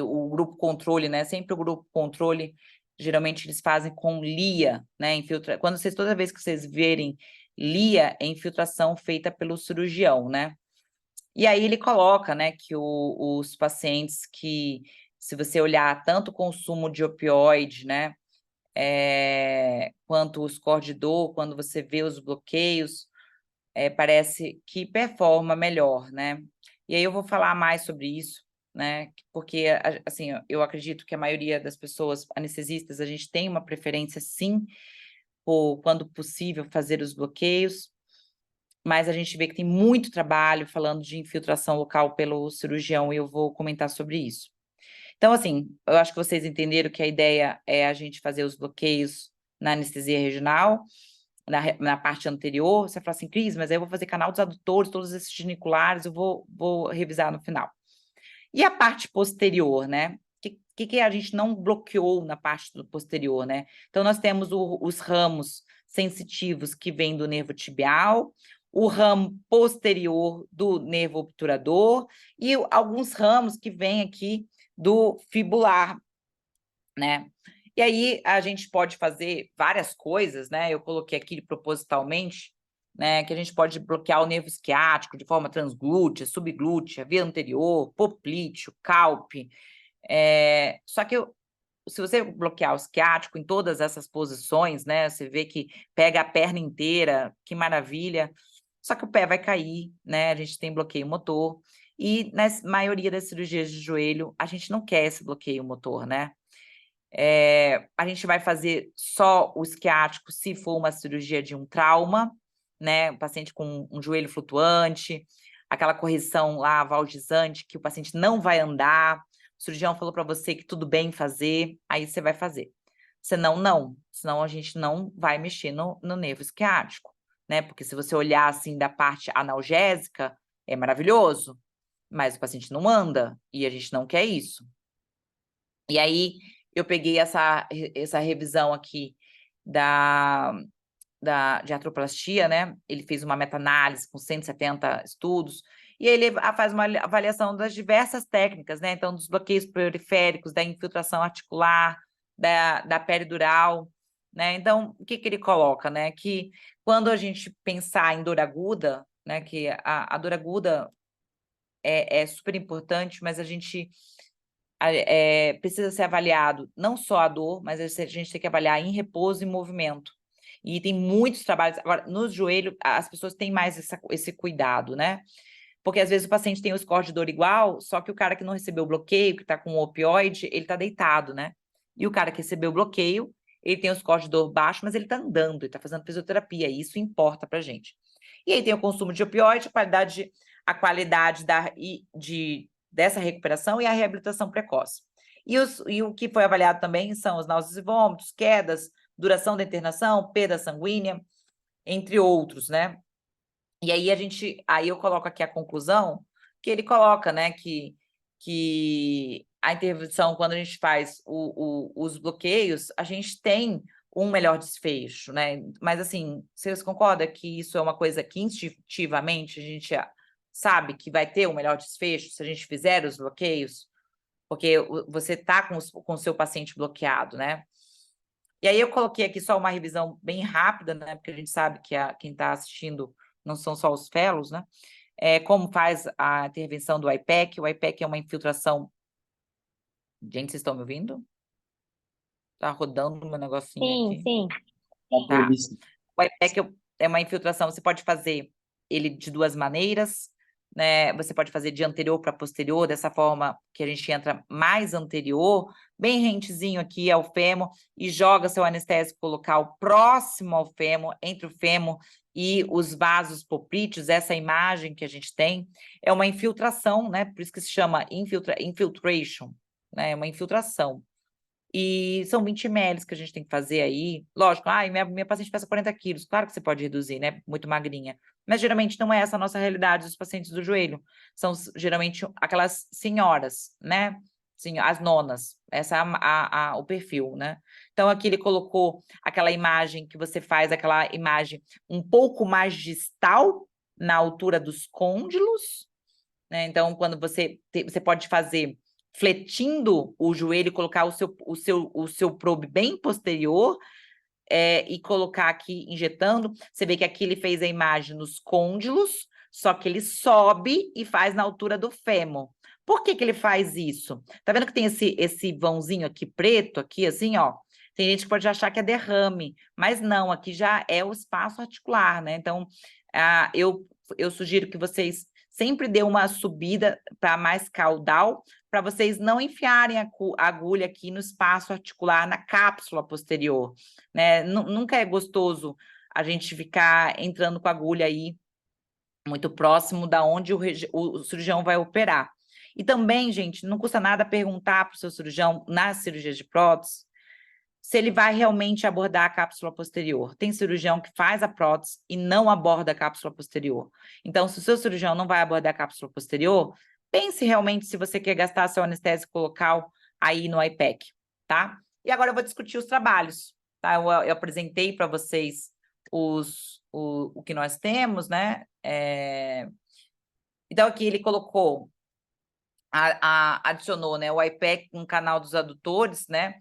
o grupo controle, né? Sempre o grupo controle, geralmente eles fazem com LIA, né? Toda vez que vocês verem LIA, é infiltração feita pelo cirurgião, né? E aí ele coloca, né, que os pacientes que, se você olhar tanto o consumo de opioide, né, quanto o score de dor, quando você vê os bloqueios, parece que performa melhor, né? E aí eu vou falar mais sobre isso, né? Porque, assim, eu acredito que a maioria das pessoas anestesistas, a gente tem uma preferência, sim, por, quando possível, fazer os bloqueios, mas a gente vê que tem muito trabalho falando de infiltração local pelo cirurgião, e eu vou comentar sobre isso. Então, assim, eu acho que vocês entenderam que a ideia é a gente fazer os bloqueios na anestesia regional, na parte anterior. Você fala assim, Cris, mas aí eu vou fazer canal dos adutores, todos esses geniculares, eu vou revisar no final. E a parte posterior, né? O que a gente não bloqueou na parte do posterior, né? Então, nós temos os ramos sensitivos que vêm do nervo tibial, o ramo posterior do nervo obturador e alguns ramos que vêm aqui do fibular, né? E aí a gente pode fazer várias coisas, né? Eu coloquei aqui propositalmente, né, que a gente pode bloquear o nervo esquiático de forma transglútea, subglútea, via anterior, poplíteo, calpe. Só que se você bloquear o esquiático em todas essas posições, né, você vê que pega a perna inteira, que maravilha. Só que o pé vai cair, né? A gente tem bloqueio motor. E na maioria das cirurgias de joelho, a gente não quer esse bloqueio motor, né? A gente vai fazer só o esquiático se for uma cirurgia de um trauma, né? O paciente com um joelho flutuante, aquela correção lá valgizante que o paciente não vai andar, o cirurgião falou para você que tudo bem fazer, aí você vai fazer. Senão, não. Senão a gente não vai mexer no nervo esquiático, né? Porque se você olhar assim da parte analgésica, é maravilhoso, mas o paciente não anda e a gente não quer isso. E aí eu peguei essa revisão aqui de artroplastia, né? Ele fez uma meta-análise com 170 estudos, e ele faz uma avaliação das diversas técnicas, né? Então, dos bloqueios periféricos, da infiltração articular, da peridural, né? Então, o que ele coloca, né? Que quando a gente pensar em dor aguda, né? Que a dor aguda é super importante, mas a gente precisa ser avaliado não só a dor, mas a gente tem que avaliar em repouso e movimento. E tem muitos trabalhos. Agora, no joelho, as pessoas têm mais esse cuidado, né? Porque às vezes o paciente tem o score de dor igual, só que o cara que não recebeu o bloqueio, que está com o opioide, ele está deitado, né? E o cara que recebeu o bloqueio, ele tem o score de dor baixo, mas ele está andando, ele está fazendo fisioterapia, e isso importa para a gente. E aí tem o consumo de opioide, a qualidade dessa recuperação e a reabilitação precoce. E o que foi avaliado também são os náuseas e vômitos, quedas, duração da internação, perda sanguínea, entre outros, né? E aí eu coloco aqui a conclusão, que ele coloca, né, que a intervenção, quando a gente faz os bloqueios, a gente tem um melhor desfecho, né? Mas, assim, vocês concordam que isso é uma coisa que instintivamente a gente sabe que vai ter um melhor desfecho se a gente fizer os bloqueios? Porque você está com o seu paciente bloqueado, né? E aí eu coloquei aqui só uma revisão bem rápida, né? Porque a gente sabe que quem está assistindo não são só os fellows, né? Como faz a intervenção do IPEC. O IPEC é uma infiltração... Gente, vocês estão me ouvindo? Tá rodando o meu negocinho aqui. Sim. Tá. O IPEC é uma infiltração, você pode fazer ele de duas maneiras, né? Você pode fazer de anterior para posterior, dessa forma que a gente entra mais anterior, bem rentezinho aqui ao fêmur, e joga seu anestésico local próximo ao fêmur, entre o fêmur e os vasos poplíteos. Essa imagem que a gente tem é uma infiltração, né? Por isso que se chama infiltration, né? É uma infiltração. E são 20 ml que a gente tem que fazer aí. Lógico, minha paciente pesa 40 quilos. Claro que você pode reduzir, né? Muito magrinha. Mas geralmente não é essa a nossa realidade dos pacientes do joelho. São geralmente aquelas senhoras, né? Sim, as nonas. Essa é o perfil, né? Então, aqui ele colocou aquela imagem que você faz, aquela imagem um pouco mais distal, na altura dos côndilos, né? Então, quando você pode fazer fletindo o joelho, colocar o seu probe bem posterior, e colocar aqui, injetando. Você vê que aqui ele fez a imagem nos côndilos, só que ele sobe e faz na altura do fêmur. Por que que ele faz isso? Tá vendo que tem esse vãozinho aqui preto, aqui assim, ó? Tem gente que pode achar que é derrame, mas não, aqui já é o espaço articular, né? Então, eu sugiro que vocês sempre dê uma subida para mais caudal, para vocês não enfiarem a agulha aqui no espaço articular, na cápsula posterior, né? Nunca é gostoso a gente ficar entrando com a agulha aí muito próximo da onde o cirurgião vai operar. E também, gente, não custa nada perguntar para o seu cirurgião, nas cirurgias de prótese, se ele vai realmente abordar a cápsula posterior. Tem cirurgião que faz a prótese e não aborda a cápsula posterior. Então, se o seu cirurgião não vai abordar a cápsula posterior, pense realmente se você quer gastar seu anestésico local aí no IPEC, tá? E agora eu vou discutir os trabalhos, tá? Eu apresentei para vocês o que nós temos, né? Então, aqui ele colocou, adicionou, né, o IPEC com o canal dos adutores, né?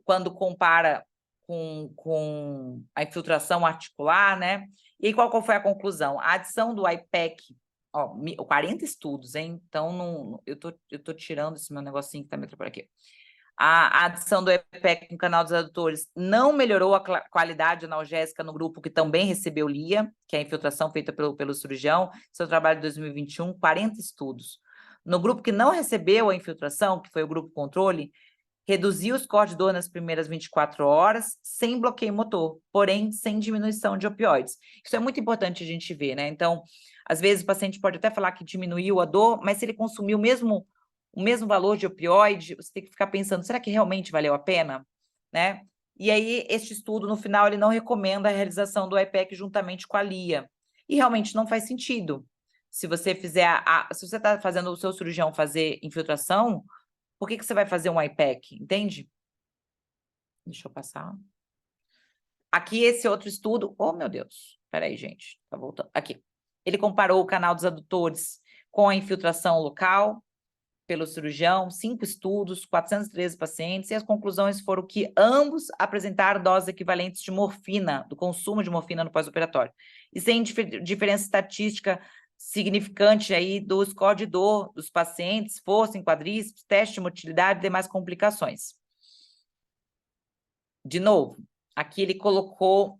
Quando compara com a infiltração articular, né? E qual foi a conclusão? A adição do IPEC, ó, 40 estudos, hein? Então, eu tô tirando esse meu negocinho que tá me atrapalhando aqui. A adição do IPEC no canal dos adutores não melhorou a qualidade analgésica no grupo que também recebeu LIA, que é a infiltração feita pelo cirurgião, seu trabalho de 2021, 40 estudos. No grupo que não recebeu a infiltração, que foi o grupo controle, reduziu o score de dor nas primeiras 24 horas, sem bloqueio motor, porém sem diminuição de opioides. Isso é muito importante a gente ver, né? Então, às vezes o paciente pode até falar que diminuiu a dor, mas se ele consumiu o mesmo valor de opioide, você tem que ficar pensando, será que realmente valeu a pena? Né? E aí, este estudo, no final, ele não recomenda a realização do IPEC juntamente com a LIA. E realmente não faz sentido. Se você fizer, se você está fazendo o seu cirurgião fazer infiltração, por que você vai fazer um IPEC? Entende? Deixa eu passar. Aqui, esse outro estudo... Oh, meu Deus. Peraí, gente. Tá voltando. Aqui. Ele comparou o canal dos adutores com a infiltração local pelo cirurgião, 5 estudos, 413 pacientes, e as conclusões foram que ambos apresentaram doses equivalentes de morfina, do consumo de morfina no pós-operatório, e sem diferença estatística significante aí do score de dor dos pacientes, força em quadríceps, teste de motilidade e demais complicações. De novo, aqui ele colocou,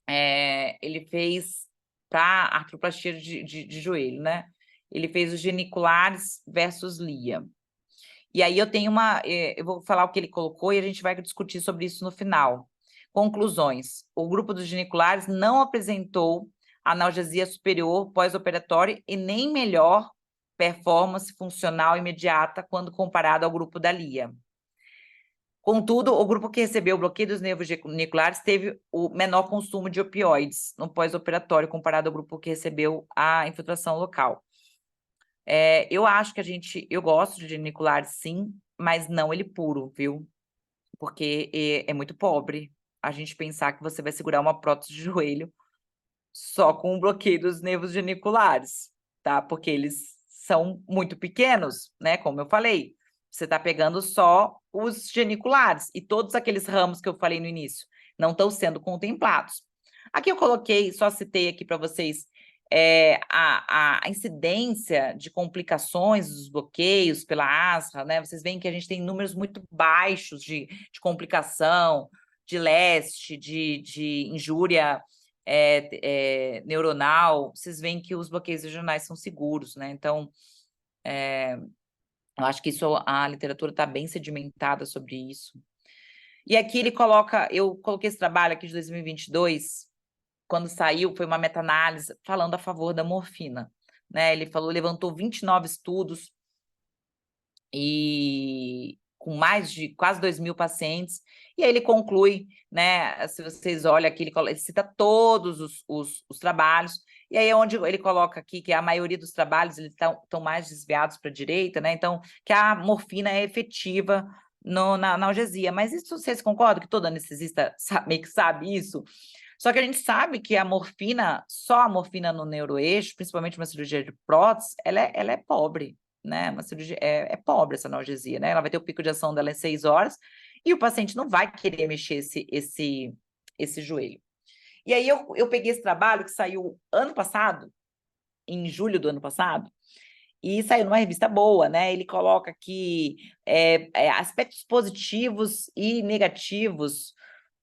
ele fez para artroplastia de joelho, né? Ele fez os geniculares versus LIA. E aí eu tenho eu vou falar o que ele colocou e a gente vai discutir sobre isso no final. Conclusões. O grupo dos geniculares não apresentou analgesia superior pós-operatório e nem melhor performance funcional imediata quando comparado ao grupo da LIA. Contudo, o grupo que recebeu o bloqueio dos nervos geniculares teve o menor consumo de opioides no pós-operatório comparado ao grupo que recebeu a infiltração local. Eu acho que eu gosto de geniculares, sim, mas não ele puro, viu? Porque é muito pobre a gente pensar que você vai segurar uma prótese de joelho só com o bloqueio dos nervos geniculares, tá? Porque eles são muito pequenos, né? Como eu falei, você está pegando só os geniculares e todos aqueles ramos que eu falei no início não estão sendo contemplados. Aqui eu coloquei, só citei aqui para vocês a incidência de complicações dos bloqueios pela ASRA, né? Vocês veem que a gente tem números muito baixos de complicação, de leste, de injúria neuronal. Vocês veem que os bloqueios regionais são seguros, né? Então, eu acho que a literatura está bem sedimentada sobre isso. E aqui ele coloca, eu coloquei esse trabalho aqui de 2022, quando saiu, foi uma meta-análise falando a favor da morfina, né? Ele levantou 29 estudos e com mais de quase 2.000 pacientes, e aí ele conclui, né? Se vocês olham aqui, ele cita todos os trabalhos, E aí é onde ele coloca aqui que a maioria dos trabalhos estão mais desviados para a direita, né? Então, que a morfina é efetiva na analgesia. Mas isso vocês concordam que todo anestesista meio que sabe isso? Só que a gente sabe que a morfina, só a morfina no neuroeixo, principalmente uma cirurgia de prótese, ela é pobre, né? Uma cirurgia é pobre essa analgesia, né? Ela vai ter o pico de ação dela em 6 horas e o paciente não vai querer mexer esse joelho. E aí eu peguei esse trabalho que saiu ano passado, em julho do ano passado, e saiu numa revista boa, né? Ele coloca aqui aspectos positivos e negativos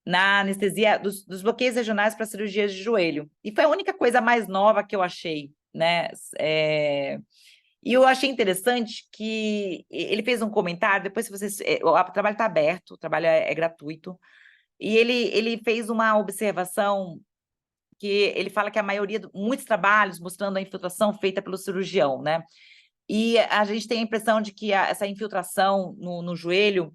na anestesia dos bloqueios regionais para cirurgias de joelho. E foi a única coisa mais nova que eu achei, né? E eu achei interessante que ele fez um comentário, depois se vocês... o trabalho está aberto, o trabalho é gratuito, e ele fez uma observação que ele fala que a maioria, muitos trabalhos mostrando a infiltração feita pelo cirurgião, né? E a gente tem a impressão de que essa infiltração no joelho,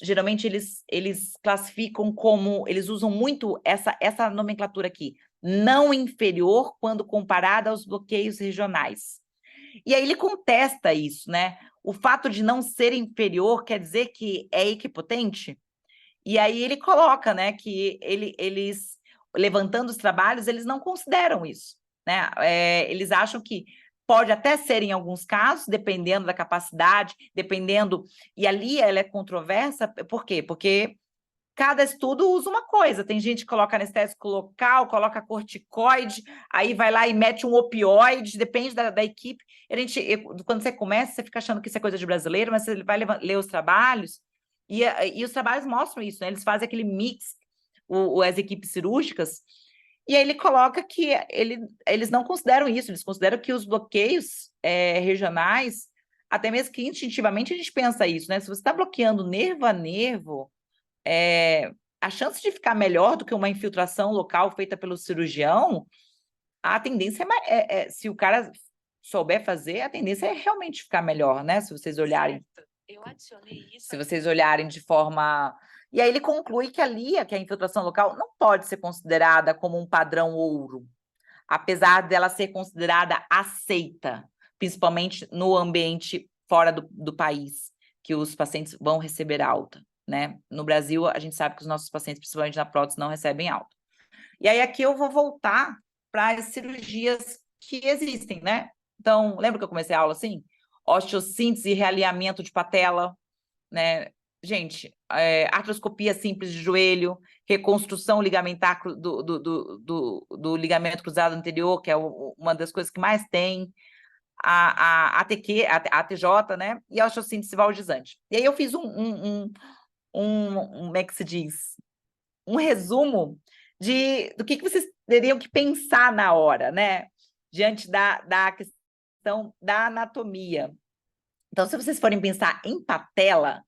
geralmente eles classificam como, eles usam muito essa nomenclatura aqui, não inferior quando comparada aos bloqueios regionais. E aí ele contesta isso, né? O fato de não ser inferior quer dizer que é equipotente? E aí ele coloca, né, que eles, levantando os trabalhos, eles não consideram isso, né? Eles acham que pode até ser em alguns casos, dependendo da capacidade, dependendo... E ali ela é controversa, por quê? Porque cada estudo usa uma coisa. Tem gente que coloca anestésico local, coloca corticoide, aí vai lá e mete um opioide, depende da equipe. Quando você começa, você fica achando que isso é coisa de brasileiro, mas você vai ler os trabalhos, e os trabalhos mostram isso, né? Eles fazem aquele mix, as equipes cirúrgicas, e aí ele coloca que eles não consideram isso, eles consideram que os bloqueios regionais, até mesmo que instintivamente a gente pensa isso, né? Se você está bloqueando nervo a nervo, a chance de ficar melhor do que uma infiltração local feita pelo cirurgião, a tendência se o cara souber fazer, a tendência é realmente ficar melhor, né? Se vocês olharem. Certo. Eu adicionei isso. Se vocês olharem de forma... E aí ele conclui que que a infiltração local não pode ser considerada como um padrão ouro, apesar dela ser considerada aceita, principalmente no ambiente fora do país, que os pacientes vão receber alta, né? No Brasil, a gente sabe que os nossos pacientes, principalmente na prótese, não recebem alta. E aí aqui eu vou voltar para as cirurgias que existem, né? Então, lembra que eu comecei a aula assim? Osteossíntese e realinhamento de patela, né? Gente, artroscopia simples de joelho, reconstrução ligamentar do ligamento cruzado anterior, que é uma das coisas que mais tem, a ATJ, né? E a osteossíntese valgizante. E aí eu fiz como é que se diz? Um resumo do que vocês teriam que pensar na hora, né? Diante da questão da anatomia. Então, se vocês forem pensar em patela,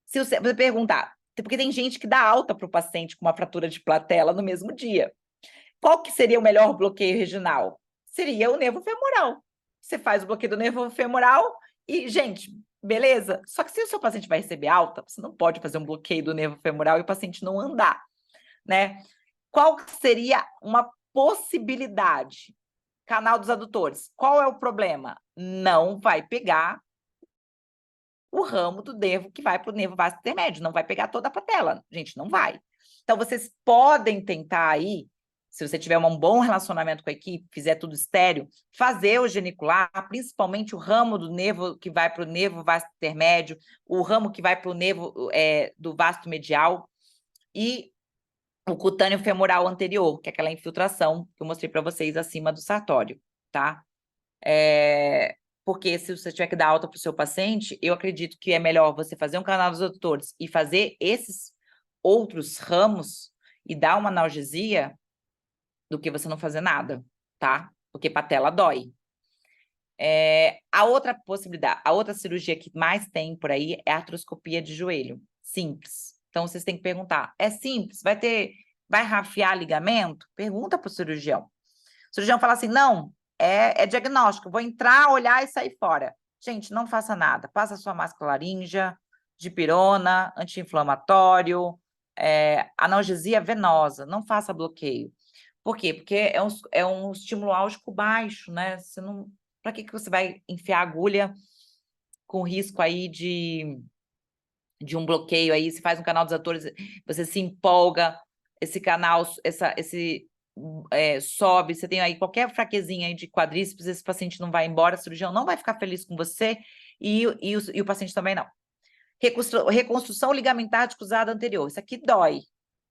se você perguntar, porque tem gente que dá alta para o paciente com uma fratura de patela no mesmo dia. Qual que seria o melhor bloqueio regional? Seria o nervo femoral. Você faz o bloqueio do nervo femoral e, gente, beleza? Só que se o seu paciente vai receber alta, você não pode fazer um bloqueio do nervo femoral e o paciente não andar, né? Qual seria uma possibilidade? Canal dos adutores. Qual é o problema? Não vai pegar o ramo do nervo que vai para o nervo vasto intermédio, não vai pegar toda a patela, gente, não vai. Então, vocês podem tentar aí, se você tiver um bom relacionamento com a equipe, fizer tudo estéreo, fazer o genicular, principalmente o ramo do nervo que vai para o nervo vasto intermédio, o ramo que vai para o nervo do vasto medial e o cutâneo femoral anterior, que é aquela infiltração que eu mostrei para vocês acima do sartório, tá? Porque se você tiver que dar alta para o seu paciente, eu acredito que é melhor você fazer um canal dos adutores e fazer esses outros ramos e dar uma analgesia do que você não fazer nada, tá? Porque patela dói. A outra possibilidade, a outra cirurgia que mais tem por aí é a artroscopia de joelho, simples. Então, vocês têm que perguntar, é simples? Vai rafiar ligamento? Pergunta para o cirurgião. O cirurgião fala assim, não, é diagnóstico, vou entrar, olhar e sair fora. Gente, não faça nada, passa sua máscara laríngea, dipirona, anti-inflamatório, analgesia venosa, não faça bloqueio. Por quê? Porque é um estímulo álgico baixo, né? Você não... Para que você vai enfiar agulha com risco aí de um bloqueio aí? Você faz um canal dos atores, você se empolga, esse canal, sobe, você tem aí qualquer fraquezinha aí de quadríceps, esse paciente não vai embora, o cirurgião não vai ficar feliz com você e o paciente também não. Reconstrução ligamentar de cruzada anterior, isso aqui dói,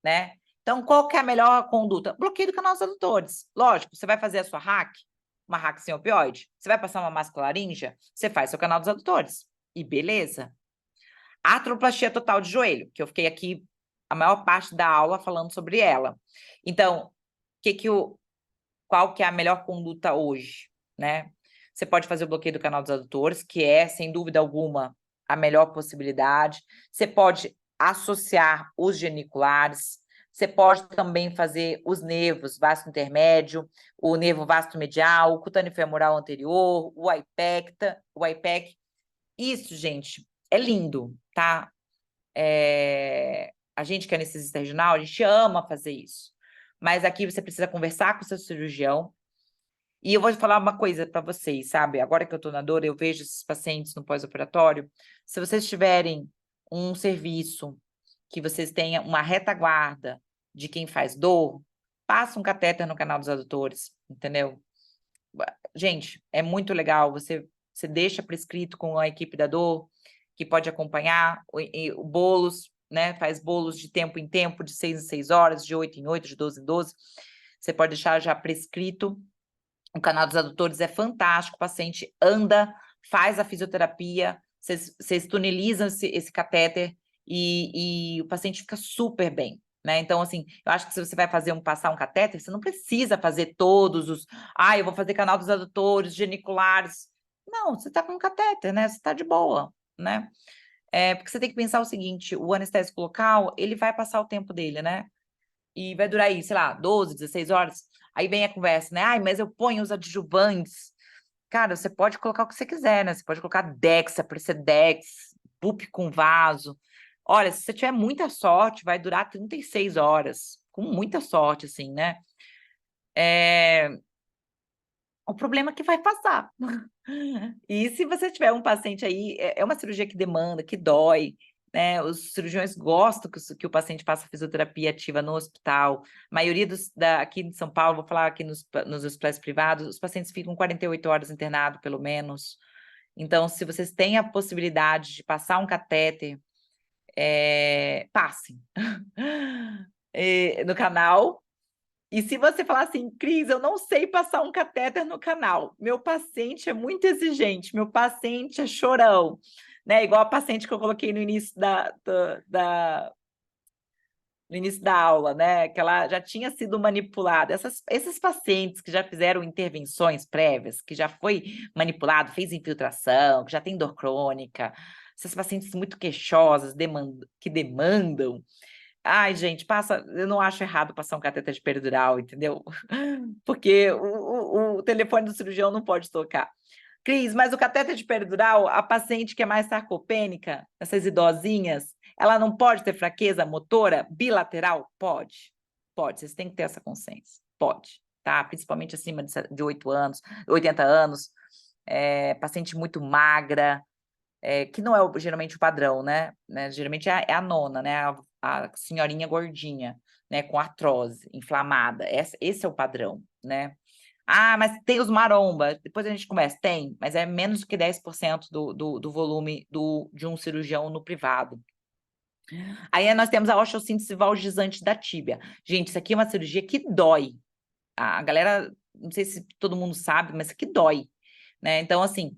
né? Então, qual que é a melhor conduta? Bloqueio do canal dos adutores. Lógico, você vai fazer a sua hack, uma hack sem opioide, você vai passar uma máscara laríngea, você faz seu canal dos adutores. E beleza. Artroplastia total de joelho, que eu fiquei aqui a maior parte da aula falando sobre ela. Então, qual que é a melhor conduta hoje, né? Você pode fazer o bloqueio do canal dos adutores, que é, sem dúvida alguma, a melhor possibilidade. Você pode associar os geniculares. Você pode também fazer os nervos vasto intermédio, o nervo vasto medial, o cutâneo femoral anterior, o IPEC. Isso, gente, é lindo, tá? A gente que é anestesista regional, a gente ama fazer isso. Mas aqui você precisa conversar com o seu cirurgião. E eu vou falar uma coisa para vocês, sabe? Agora que eu estou na dor, eu vejo esses pacientes no pós-operatório. Se vocês tiverem um serviço que vocês tenham uma retaguarda de quem faz dor, passa um catéter no canal dos adutores, entendeu? Gente, é muito legal. Você deixa prescrito com a equipe da dor, que pode acompanhar o bolos, né? Faz bolos de tempo em tempo, de 6 em 6 horas, de 8 em 8, de 12 em 12. Você pode deixar já prescrito. O canal dos adutores é fantástico, o paciente anda, faz a fisioterapia, vocês tunelizam esse catéter e o paciente fica super bem, né? Então, assim, eu acho que se você vai passar um catéter, você não precisa fazer todos os... eu vou fazer canal dos adutores, geniculares. Não, você tá com um catéter, né? Você tá de boa, né? Porque você tem que pensar o seguinte, o anestésico local, ele vai passar o tempo dele, né? E vai durar aí, sei lá, 12, 16 horas. Aí vem a conversa, né? Mas eu ponho os adjuvantes. Cara, você pode colocar o que você quiser, né? Você pode colocar Dexa, Precedex, BUP com vaso. Olha, se você tiver muita sorte, vai durar 36 horas. Com muita sorte, assim, né? O problema é que vai passar. E se você tiver um paciente aí, é uma cirurgia que demanda, que dói, né? Os cirurgiões gostam que o paciente faça fisioterapia ativa no hospital. A maioria aqui em São Paulo, vou falar aqui nos hospitais privados, os pacientes ficam 48 horas internados, pelo menos. Então, se vocês têm a possibilidade de passar um catéter, passem no canal. E se você falar assim, Cris, eu não sei passar um catéter no canal, meu paciente é muito exigente, meu paciente é chorão, né? Igual a paciente que eu coloquei no início no início da aula, né? Que ela já tinha sido manipulada. Esses pacientes que já fizeram intervenções prévias, que já foi manipulado, fez infiltração, que já tem dor crônica, essas pacientes muito queixosas, que demandam. Ai, gente, eu não acho errado passar um cateter de peridural, entendeu? Porque o telefone do cirurgião não pode tocar. Cris, mas o cateter de peridural, a paciente que é mais sarcopênica, essas idosinhas, ela não pode ter fraqueza motora bilateral? Pode. Pode, vocês têm que ter essa consciência. Pode, tá? Principalmente acima de 8 anos, 80 anos, paciente muito magra, que não é geralmente o padrão, né? Geralmente é a nona, né? A senhorinha gordinha, né? Com artrose inflamada. Esse é o padrão, né? Mas tem os maromba. Depois a gente conversa. Tem, mas é menos do que 10% do volume de um cirurgião no privado. Aí nós temos a osteossíntese valgizante da tíbia. Gente, isso aqui é uma cirurgia que dói. A galera, não sei se todo mundo sabe, mas isso aqui dói, né? Então, assim,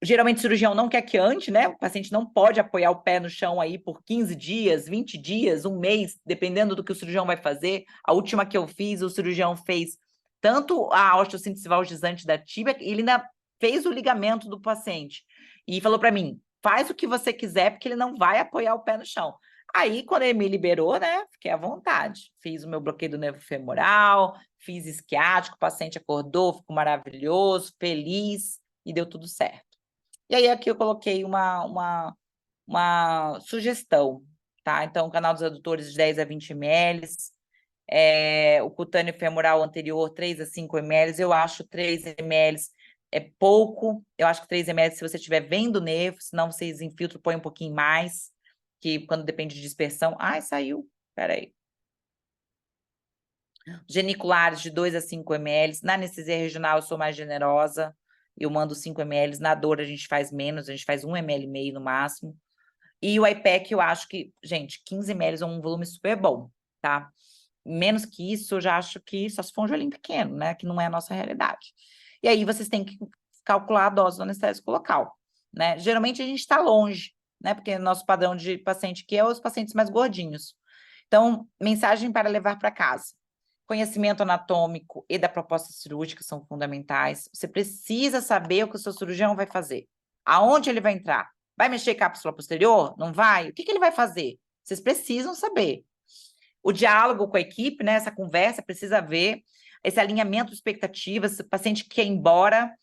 geralmente o cirurgião não quer que ande, né? O paciente não pode apoiar o pé no chão aí por 15 dias, 20 dias, um mês, dependendo do que o cirurgião vai fazer. A última que eu fiz, o cirurgião fez tanto a osteossíntese valgizante da tíbia, ele ainda fez o ligamento do paciente. E falou para mim, faz o que você quiser, porque ele não vai apoiar o pé no chão. Aí, quando ele me liberou, né, fiquei à vontade. Fiz o meu bloqueio do nervo femoral, fiz isquiático, o paciente acordou, ficou maravilhoso, feliz, e deu tudo certo. E aí aqui eu coloquei uma sugestão, tá? Então, o canal dos adutores de 10 a 20 ml, O cutâneo femoral anterior, 3 a 5 ml, eu acho 3 ml é pouco, eu acho que 3 ml se você estiver vendo o nervo, senão vocês infiltram, põe um pouquinho mais, que quando depende de dispersão... Ai, saiu, peraí. Geniculares de 2 a 5 ml, na anestesia regional eu sou mais generosa, eu mando 5 ml, na dor a gente faz menos, a gente faz 1 ml e meio no máximo. E o IPEC eu acho que, gente, 15 ml é um volume super bom, tá? Menos que isso, eu já acho que só se for um joelhinho pequeno, né? Que não é a nossa realidade. E aí vocês têm que calcular a dose do anestésico local, né? Geralmente a gente está longe, né? Porque nosso padrão de paciente aqui é os pacientes mais gordinhos. Então, mensagem para levar para casa. Conhecimento anatômico e da proposta cirúrgica são fundamentais. Você precisa saber o que o seu cirurgião vai fazer. Aonde ele vai entrar? Vai mexer cápsula posterior? Não vai? O que ele vai fazer? Vocês precisam saber. O diálogo com a equipe, né? Essa conversa precisa haver, esse alinhamento de expectativas, o paciente quer ir embora,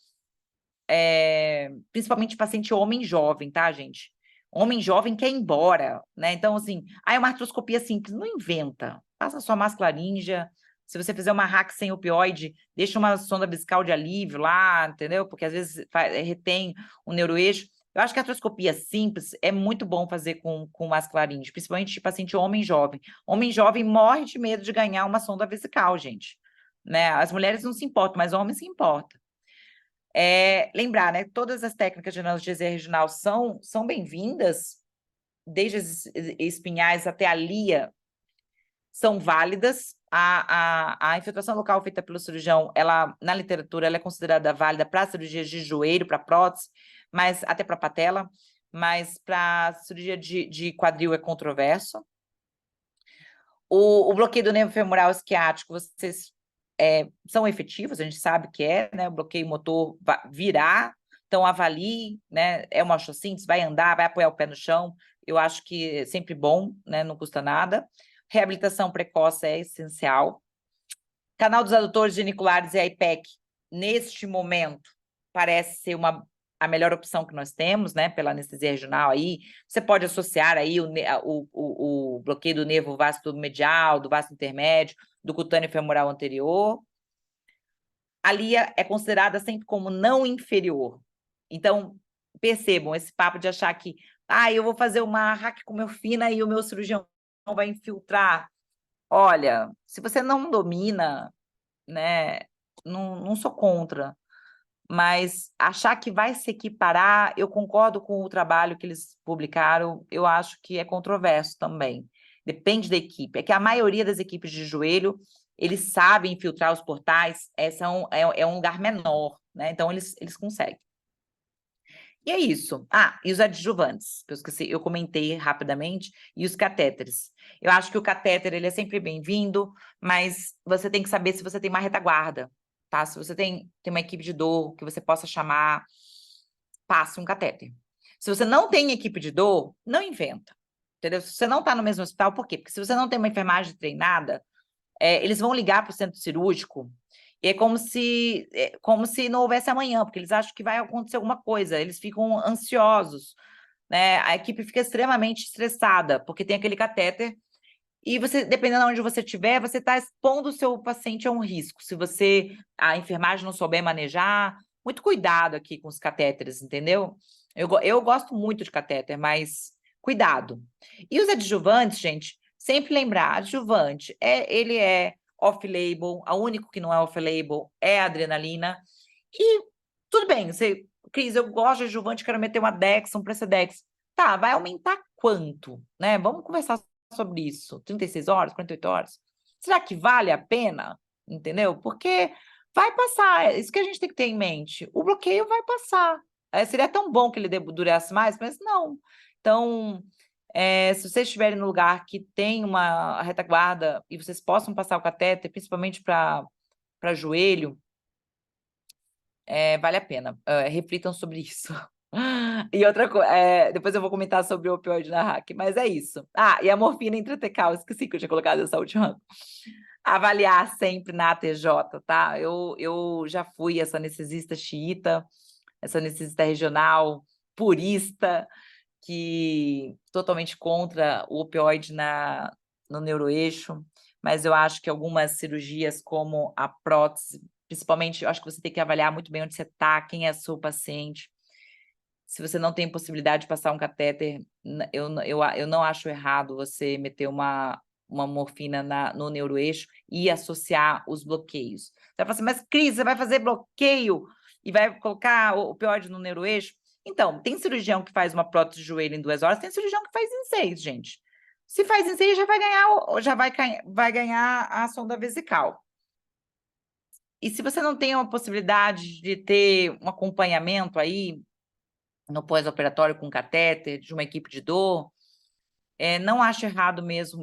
principalmente paciente homem jovem, tá, gente? Homem jovem quer ir embora, né? Então, assim, é uma artroscopia simples, não inventa. Faça sua máscara laríngea. Se você fizer uma hack sem opioide, deixa uma sonda vesical de alívio lá, entendeu? Porque às vezes retém o neuroeixo. Eu acho que a artroscopia simples é muito bom fazer com máscara laríngea, principalmente de paciente homem jovem. Homem jovem morre de medo de ganhar uma sonda vesical, gente. Né? As mulheres não se importam, mas homens se importam. Lembrar, né? Todas as técnicas de analgesia regional são bem-vindas, desde as espinhais até a LIA, são válidas. A infiltração local feita pelo cirurgião, ela, na literatura, ela é considerada válida para cirurgias de joelho, para prótese, mas até para patela, mas para cirurgia de quadril é controverso. O bloqueio do nervo femoral esquiático, vocês são efetivos, a gente sabe que né? O bloqueio motor virar, então avalie, né? É uma osteossíntese, vai andar, vai apoiar o pé no chão, eu acho que é sempre bom, né? Não custa nada. Reabilitação precoce é essencial. Canal dos adutores geniculares e a IPEC, neste momento, parece ser a melhor opção que nós temos, né, pela anestesia regional aí. Você pode associar aí o bloqueio do nervo vasto medial, do vasto intermédio, do cutâneo femoral anterior. A LIA é considerada sempre como não inferior. Então, percebam esse papo de achar que eu vou fazer uma hack com meu fina e o meu cirurgião vai infiltrar. Olha, se você não domina, né, não sou contra, mas achar que vai se equiparar, eu concordo com o trabalho que eles publicaram, eu acho que é controverso também. Depende da equipe. É que a maioria das equipes de joelho, eles sabem infiltrar os portais, é um lugar menor, né? Então, eles conseguem. E é isso. E os adjuvantes, que eu esqueci, eu comentei rapidamente, e os catéteres. Eu acho que o catéter, ele é sempre bem-vindo, mas você tem que saber se você tem uma retaguarda, tá? Se você tem uma equipe de dor que você possa chamar, passe um catéter. Se você não tem equipe de dor, não inventa, entendeu? Se você não está no mesmo hospital, por quê? Porque se você não tem uma enfermagem treinada, eles vão ligar para o centro cirúrgico e é como se não houvesse amanhã, porque eles acham que vai acontecer alguma coisa, eles ficam ansiosos, né? A equipe fica extremamente estressada, porque tem aquele catéter, e você, dependendo de onde você estiver, você está expondo o seu paciente a um risco. Se a enfermagem não souber manejar, muito cuidado aqui com os catéteres, entendeu? Eu gosto muito de catéter, mas cuidado. E os adjuvantes, gente, sempre lembrar, adjuvante, ele é off-label, o único que não é off-label é a adrenalina, e tudo bem, Cris, eu gosto de adjuvante, quero meter uma Dex, um Precedex. Tá, vai aumentar quanto, né? Vamos conversar sobre isso. 36 horas, 48 horas? Será que vale a pena? Entendeu? Porque vai passar, é isso que a gente tem que ter em mente. O bloqueio vai passar. Seria tão bom que ele durasse mais, mas não. Então, se vocês estiverem no lugar que tem uma retaguarda e vocês possam passar o catéter, principalmente para joelho, vale a pena. Reflitam sobre isso. E outra coisa, depois eu vou comentar sobre o opioide na hack, mas é isso. E a morfina intratecal, esqueci que eu tinha colocado essa última. Avaliar sempre na ATJ, tá? Eu já fui essa anestesista xiita, essa anestesista regional, purista, que totalmente contra o opioide no neuroeixo, mas eu acho que algumas cirurgias como a prótese, principalmente, eu acho que você tem que avaliar muito bem onde você está, quem é seu paciente. Se você não tem possibilidade de passar um catéter, eu não acho errado você meter uma morfina no neuroeixo e associar os bloqueios. Você vai falar assim, mas Cris, você vai fazer bloqueio e vai colocar o opioide no neuroeixo? Então, tem cirurgião que faz uma prótese de joelho em 2 horas, tem cirurgião que faz em 6, gente. Se faz em 6, vai ganhar a sonda vesical. E se você não tem uma possibilidade de ter um acompanhamento aí, no pós-operatório com catéter, de uma equipe de dor, não acho errado mesmo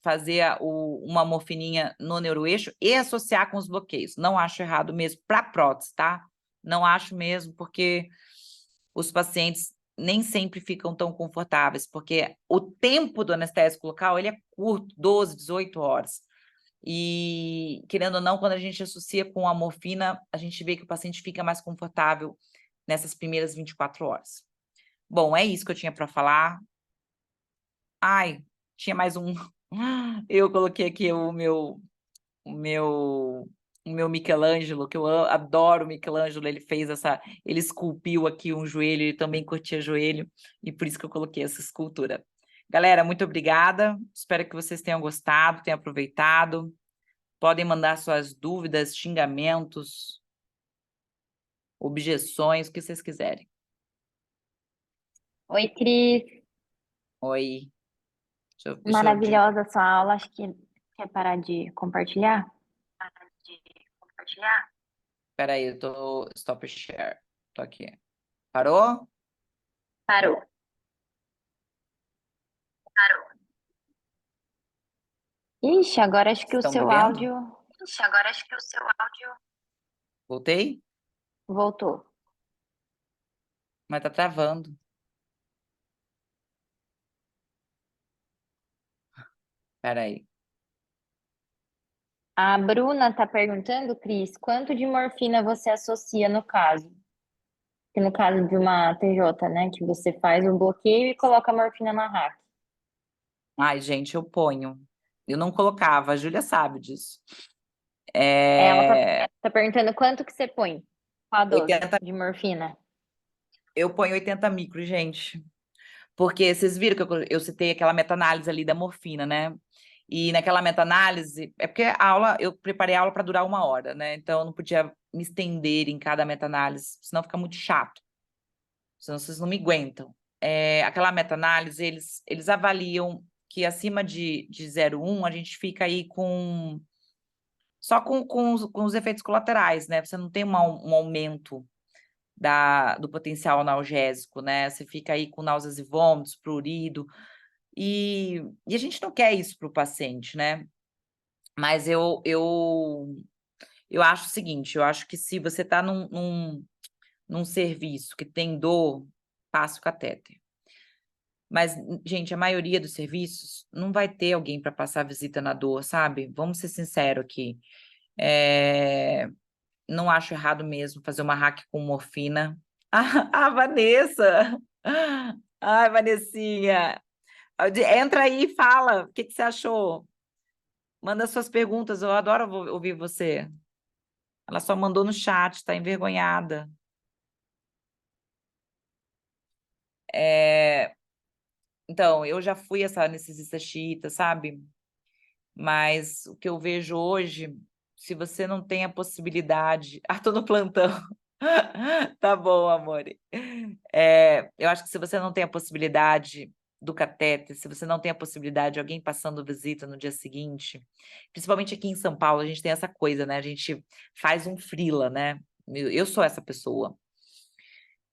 fazer uma morfininha no neuroeixo e associar com os bloqueios. Não acho errado mesmo para prótese, tá? Não acho mesmo, porque os pacientes nem sempre ficam tão confortáveis, porque o tempo do anestésico local ele é curto, 12, 18 horas. E, querendo ou não, quando a gente associa com a morfina, a gente vê que o paciente fica mais confortável nessas primeiras 24 horas. Bom, é isso que eu tinha para falar. Ai, tinha mais um. Eu coloquei aqui o meu Michelangelo, que eu adoro o Michelangelo, ele esculpiu aqui um joelho, ele também curtia joelho, e por isso que eu coloquei essa escultura. Galera, muito obrigada, espero que vocês tenham gostado, tenham aproveitado. Podem mandar suas dúvidas, xingamentos, objeções, o que vocês quiserem. Oi, Cris. Oi. Maravilhosa a sua aula. Acho que quer parar de compartilhar? Espera aí, eu tô stop share. Tô aqui. Parou? Parou. Ixi, agora acho que o Estão me seu vendo? áudio Voltei? voltou. Mas tá travando. Espera aí. A Bruna está perguntando, Cris, quanto de morfina você associa no caso? Que no caso de uma TJ, né, que você faz o bloqueio e coloca a morfina na rack. Ai, gente, eu ponho. Eu não colocava, a Júlia sabe disso. Ela tá perguntando quanto que você põe? Qual a dose 80, de morfina? eu ponho 80 micros, gente. Porque vocês viram que eu citei aquela meta-análise ali da morfina, né? E naquela meta-análise, é porque eu preparei a aula para durar 1 hora, né? Então eu não podia me estender em cada meta-análise, senão fica muito chato. Senão vocês não me aguentam. Aquela meta-análise, eles avaliam que acima de 0,1 a gente fica aí só com os efeitos colaterais, né? Você não tem um aumento do potencial analgésico, né? Você fica aí com náuseas e vômitos, prurido, e a gente não quer isso para o paciente, né? Mas eu acho o seguinte, eu acho que se você está num serviço que tem dor, passe o catéter. Mas, gente, a maioria dos serviços não vai ter alguém para passar visita na dor, sabe? Vamos ser sinceros aqui. Não acho errado mesmo fazer uma hack com morfina. Ah, Vanessa! Ai, Vanessinha! Entra aí e fala, o que você achou? Manda suas perguntas, eu adoro ouvir você. Ela só mandou no chat, está envergonhada. Então, eu já fui essa anestesista xiita, sabe? Mas o que eu vejo hoje, se você não tem a possibilidade... Ah, tô no plantão. Tá bom, amor. Eu acho que se você não tem a possibilidade do catéter, se você não tem a possibilidade de alguém passando visita no dia seguinte, principalmente aqui em São Paulo, a gente tem essa coisa, né? A gente faz um freela, né? Eu sou essa pessoa.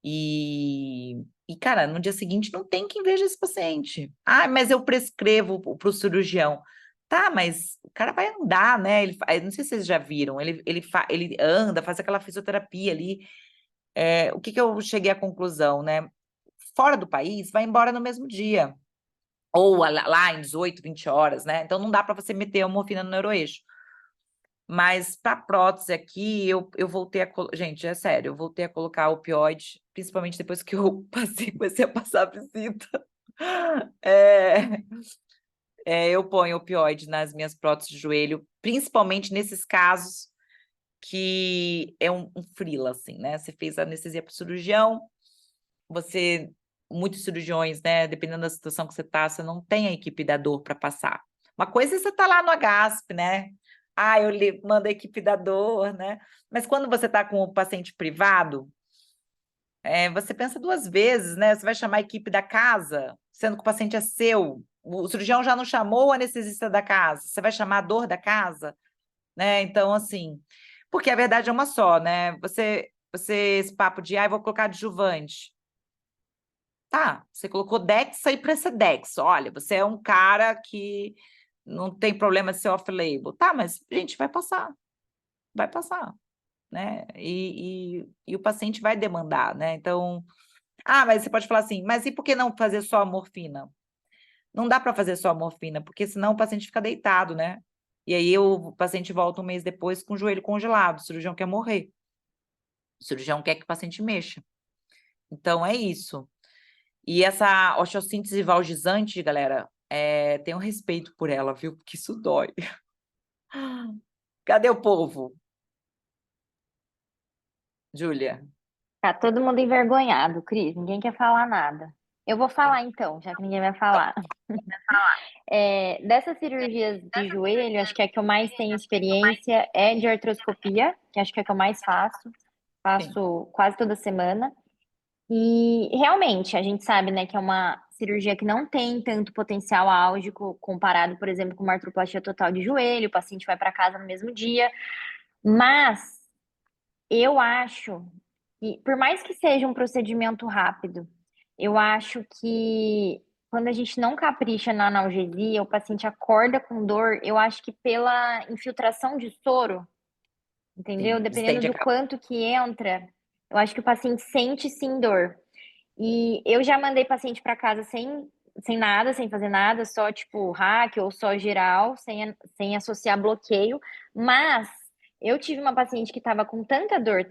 E, cara, no dia seguinte não tem quem veja esse paciente. Ah, mas eu prescrevo para o cirurgião. Tá, mas o cara vai andar, né? Não sei se vocês já viram, ele anda, faz aquela fisioterapia ali. O que eu cheguei à conclusão, né? Fora do país, vai embora no mesmo dia. Ou lá em 18, 20 horas, né? Então não dá para você meter a morfina no neuroeixo. Mas para prótese aqui, eu voltei a... Gente, é sério, eu voltei a colocar opioide, principalmente depois que eu comecei a passar visita. Eu ponho opioide nas minhas próteses de joelho, principalmente nesses casos que é um freela, assim, né? Você fez anestesia para o cirurgião, muitos cirurgiões, né? Dependendo da situação que você tá, você não tem a equipe da dor para passar. Uma coisa é você tá lá no AGASP, né? Eu mando a equipe da dor, né? Mas quando você tá com o paciente privado, você pensa duas vezes, né? Você vai chamar a equipe da casa, sendo que o paciente é seu. O cirurgião já não chamou o anestesista da casa. Você vai chamar a dor da casa, né? Então, assim, porque a verdade é uma só, né? Esse papo de, vou colocar adjuvante. Tá, você colocou Dex aí para ser Dex. Olha, você é um cara que não tem problema de ser off-label. Tá, mas, gente, vai passar, né? E o paciente vai demandar, né? Então, mas você pode falar assim, mas e por que não fazer só a morfina? Não dá para fazer só a morfina, porque senão o paciente fica deitado, né? E aí o paciente volta um mês depois com o joelho congelado, o cirurgião quer morrer. O cirurgião quer que o paciente mexa. Então, é isso. E essa osteossíntese valgizante, galera, tenham respeito por ela, viu? Porque isso dói. Cadê o povo? Júlia? Tá todo mundo envergonhado, Cris. Ninguém quer falar nada. Eu vou falar então, já que ninguém vai falar. Dessas cirurgias de joelho, acho que a que eu mais tenho experiência é de artroscopia, que acho que é a que eu mais faço. Faço quase toda semana. E realmente, a gente sabe, né, que é uma cirurgia que não tem tanto potencial álgico comparado, por exemplo, com uma artroplastia total de joelho, o paciente vai para casa no mesmo dia. Mas eu acho que, por mais que seja um procedimento rápido, eu acho que quando a gente não capricha na analgesia, o paciente acorda com dor, eu acho que pela infiltração de soro, entendeu? Sim, Dependendo distende a do cauda. quanto que entra, eu acho que o paciente sente sim dor. E eu já mandei paciente para casa sem nada, sem fazer nada, só tipo hack ou só geral, sem associar bloqueio. Mas eu tive uma paciente que estava com tanta dor,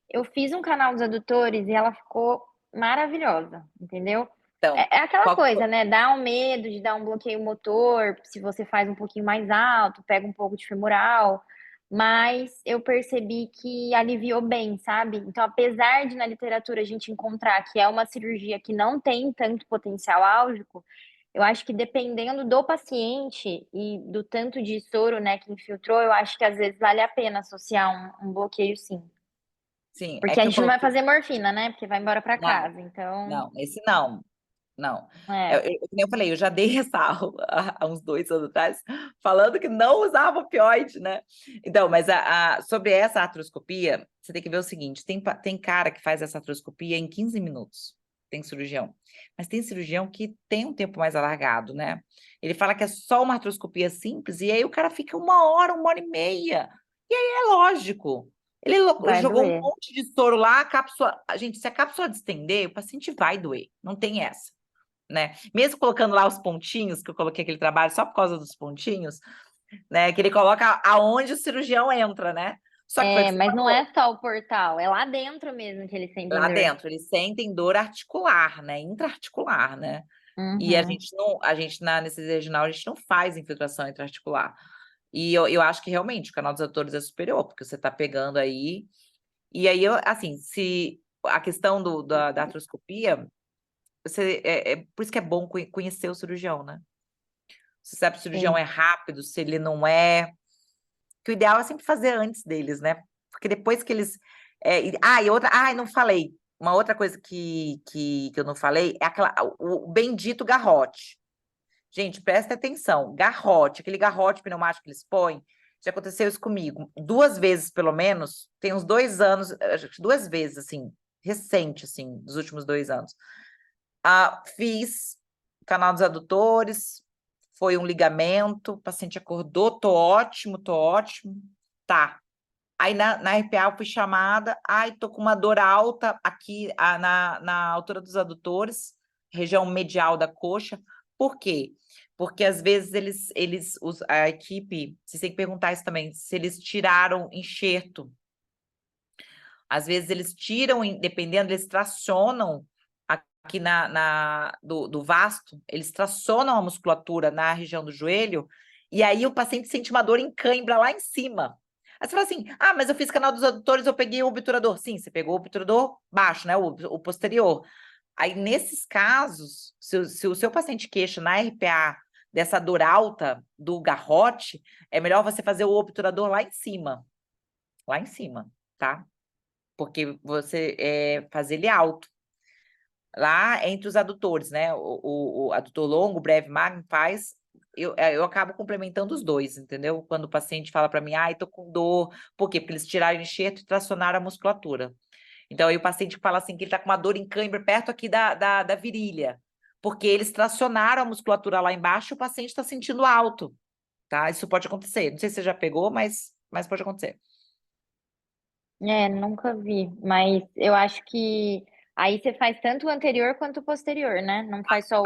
eu fiz um canal dos adutores e ela ficou maravilhosa, entendeu? Então, É aquela qual que coisa, foi? né? Dá um medo de dar um bloqueio motor, se você faz um pouquinho mais alto, pega um pouco de femoral, mas eu percebi que aliviou bem, sabe? Então, apesar de na literatura a gente encontrar que é uma cirurgia que não tem tanto potencial álgico, eu acho que dependendo do paciente e do tanto de soro, né, que infiltrou, eu acho que às vezes vale a pena associar um bloqueio, sim. Sim, é Porque a que eu gente não vai coloquei. fazer morfina, né? Porque vai embora para Não, casa. Então, não, esse não. Não. é. Como eu falei, eu já dei essa aula há uns 2 anos atrás, falando que não usava opioide, né? Então, mas sobre essa artroscopia, você tem que ver o seguinte: tem cara que faz essa artroscopia em 15 minutos, tem cirurgião. Mas tem cirurgião que tem um tempo mais alargado, né? Ele fala que é só uma artroscopia simples, e aí o cara fica 1 hora, 1 hora e meia. E aí é lógico. Ele Vai jogou um doer. monte de soro lá, a cápsula. Gente, se a cápsula distender, o paciente vai doer, não tem essa. Né? Mesmo colocando lá os pontinhos, que eu coloquei aquele trabalho só por causa dos pontinhos, né? Que ele coloca aonde o cirurgião entra, né? Só que foi o que você Mas não falou. é só o portal, é lá dentro mesmo que eles sentem Lá dor. dentro, eles sentem dor articular, né? Intraarticular, né? E Uhum. a gente na anestesia regional, a gente não faz infiltração intraarticular. E eu acho que realmente o canal dos atores é superior, porque você está pegando aí. E aí, assim, se a questão da artroscopia, por isso que é bom conhecer o cirurgião, né? Você sabe se o cirurgião Sim. é rápido, se ele não é. Que o ideal é sempre fazer antes deles, né? Porque depois que eles. E outra. Não falei. Uma outra coisa que eu não falei é o bendito garrote. Gente, presta atenção. Garrote, aquele garrote pneumático que eles põem. Já aconteceu isso comigo. 2 vezes, pelo menos. Tem uns 2 anos, acho que 2 vezes, assim, recente, assim, dos últimos 2 anos. Fiz canal dos adutores, foi um ligamento, o paciente acordou, tô ótimo, tá. Aí na RPA eu fui chamada, tô com uma dor alta aqui na altura dos adutores, região medial da coxa. Por quê? Porque às vezes a equipe, vocês têm que perguntar isso também, se eles tiraram enxerto. Às vezes eles tiram, dependendo, eles tracionam aqui do vasto, eles tracionam a musculatura na região do joelho, e aí o paciente sente uma dor em cãibra lá em cima. Aí você fala assim, mas eu fiz canal dos adutores, eu peguei o obturador. Sim, você pegou o obturador baixo, né, o posterior. Aí, nesses casos, se o seu paciente queixa na RPA dessa dor alta do garrote, é melhor você fazer o obturador lá em cima, tá? Porque você fazer ele alto. Lá entre os adutores, né? O adutor longo, breve, magno, faz. Eu acabo complementando os dois, entendeu? Quando o paciente fala para mim, tô com dor. Por quê? Porque eles tiraram o enxerto e tracionaram a musculatura. Então, aí o paciente fala assim que ele tá com uma dor em cãibra perto aqui da virilha. Porque eles tracionaram a musculatura lá embaixo e o paciente está sentindo alto, tá? Isso pode acontecer. Não sei se você já pegou, mas pode acontecer. Nunca vi, mas eu acho que aí você faz tanto o anterior quanto o posterior, né? Não faz só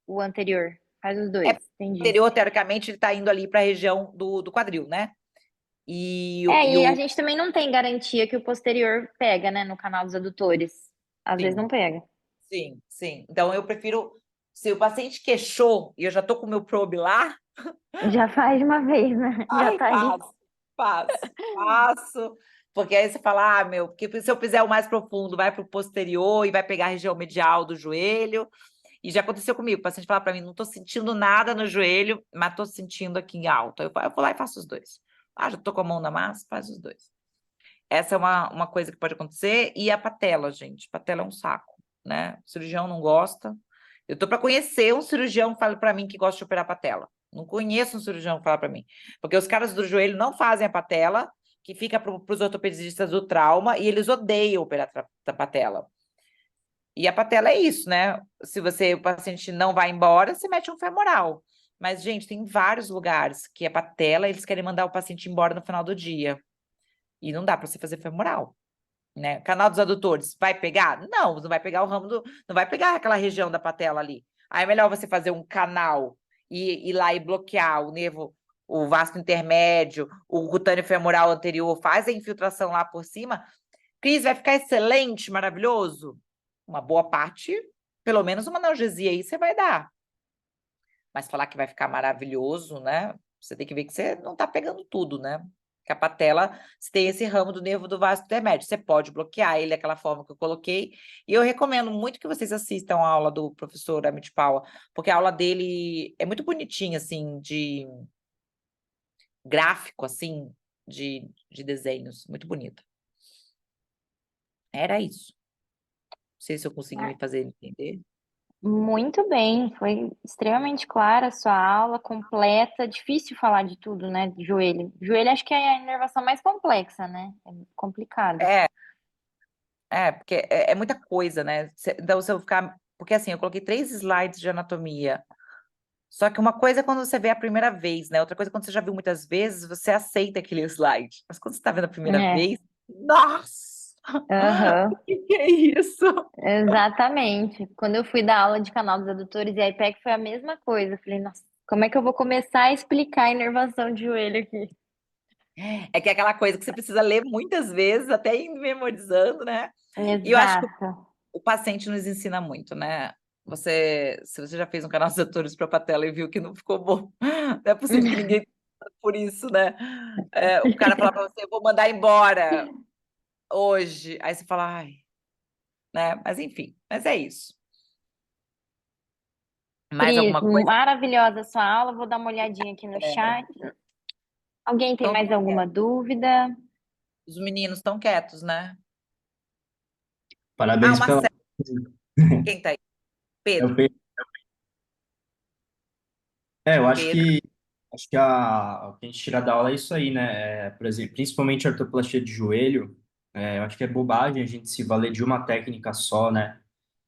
o anterior, faz os dois, O entendi. anterior, teoricamente, ele está indo ali para a região do quadril, né? E E a o. gente também não tem garantia que o posterior pega, né, no canal dos adutores. Às vezes não Sim, pega. sim, sim. Então, eu prefiro. Se o paciente queixou e eu já estou com o meu probe lá, Já faz de uma vez, né? Já tá ali. faço. Porque aí você fala, porque se eu fizer o mais profundo, vai para o posterior e vai pegar a região medial do joelho. E já aconteceu comigo, o paciente fala para mim, não estou sentindo nada no joelho, mas estou sentindo aqui em alto. Eu vou lá e faço os dois. Já estou com a mão na massa, faz os dois. Essa é uma coisa que pode acontecer. E a patela, gente. Patela é um saco, né? O cirurgião não gosta. Eu estou para conhecer um cirurgião que fale para mim que gosta de operar patela. Não conheço um cirurgião que fala para mim. Porque os caras do joelho não fazem a patela, que fica para os ortopedistas do trauma, e eles odeiam operar a patela. E a patela é isso, né? Se o paciente não vai embora, você mete um femoral. Mas, gente, tem vários lugares que a patela, eles querem mandar o paciente embora no final do dia. E não dá para você fazer femoral, né? Canal dos adutores, vai pegar? Não vai pegar o ramo não vai pegar aquela região da patela ali. Aí é melhor você fazer um canal e ir lá e bloquear o nervo, o vasto intermédio, o cutâneo femoral anterior, faz a infiltração lá por cima. Cris, vai ficar excelente, maravilhoso. Uma boa parte, pelo menos uma analgesia aí você vai dar. Mas falar que vai ficar maravilhoso, né? Você tem que ver que você não tá pegando tudo, né? Que a patela, você tem esse ramo do nervo do vasto intermédio. Você pode bloquear ele daquela forma que eu coloquei. E eu recomendo muito que vocês assistam a aula do professor Amit Paula, porque a aula dele é muito bonitinha, assim, de gráfico, assim, de desenhos. Muito bonita. Era isso. Não sei se eu consegui Ah, me fazer entender. muito bem, foi extremamente clara a sua aula, completa. Difícil falar de tudo, né? De joelho. Joelho acho que é a inervação mais complexa, né? É complicado. É, porque é muita coisa, né? Então, se eu ficar. Porque assim, eu coloquei 3 slides de anatomia. Só que uma coisa é quando você vê a primeira vez, né? Outra coisa é quando você já viu muitas vezes, você aceita aquele slide. Mas quando você está vendo a primeira É, vez, nossa! aham, O que é isso? exatamente. Quando eu fui dar aula de canal dos adutores e IPEC foi a mesma coisa. Eu falei, nossa, como é que eu vou começar a explicar a inervação de joelho aqui? É que é aquela coisa que você precisa ler muitas vezes, até ir memorizando, né? E eu acho que Exato. o paciente nos ensina muito, né? Se você já fez um canal dos atores para patela e viu que não ficou bom, não é possível que ninguém por isso, né? O cara fala para você, eu vou mandar embora hoje. Aí você fala, ai, né? Mas enfim, mas é isso. Mais Cris, alguma coisa? maravilhosa a sua aula. Vou dar uma olhadinha aqui no É, chat. Alguém tem então, mais alguma dúvida? os meninos estão quietos, né? Parabéns Uma pela. série. Quem tá aí? Eu Pedro. pe- eu Pedro. acho que o que a gente tira da aula é isso aí, né? Por exemplo, principalmente a artroplastia de joelho, eu acho que é bobagem a gente se valer de uma técnica só, né?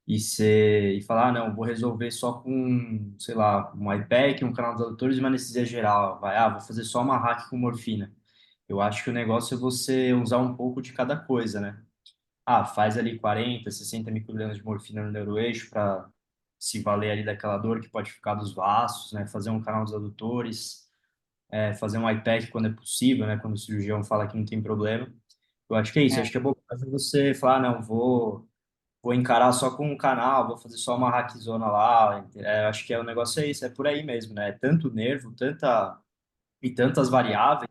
E falar, não, vou resolver só com, sei lá, um IPEC, um canal dos adutores e uma anestesia geral. Vou fazer só uma hack com morfina. Eu acho que o negócio é você usar um pouco de cada coisa, né? Faz ali 40, 60 microgramas de morfina no neuroeixo para se valer ali daquela dor que pode ficar dos vasos, né? Fazer um canal dos adutores, fazer um IPEC quando é possível, né? Quando o cirurgião fala que não tem problema. Eu acho que é isso. Eu acho que é bom você falar, não, vou encarar só com um canal, vou fazer só uma hackzona lá. Acho que o negócio é isso, é por aí mesmo, né? Tanto nervo, e tantas variáveis,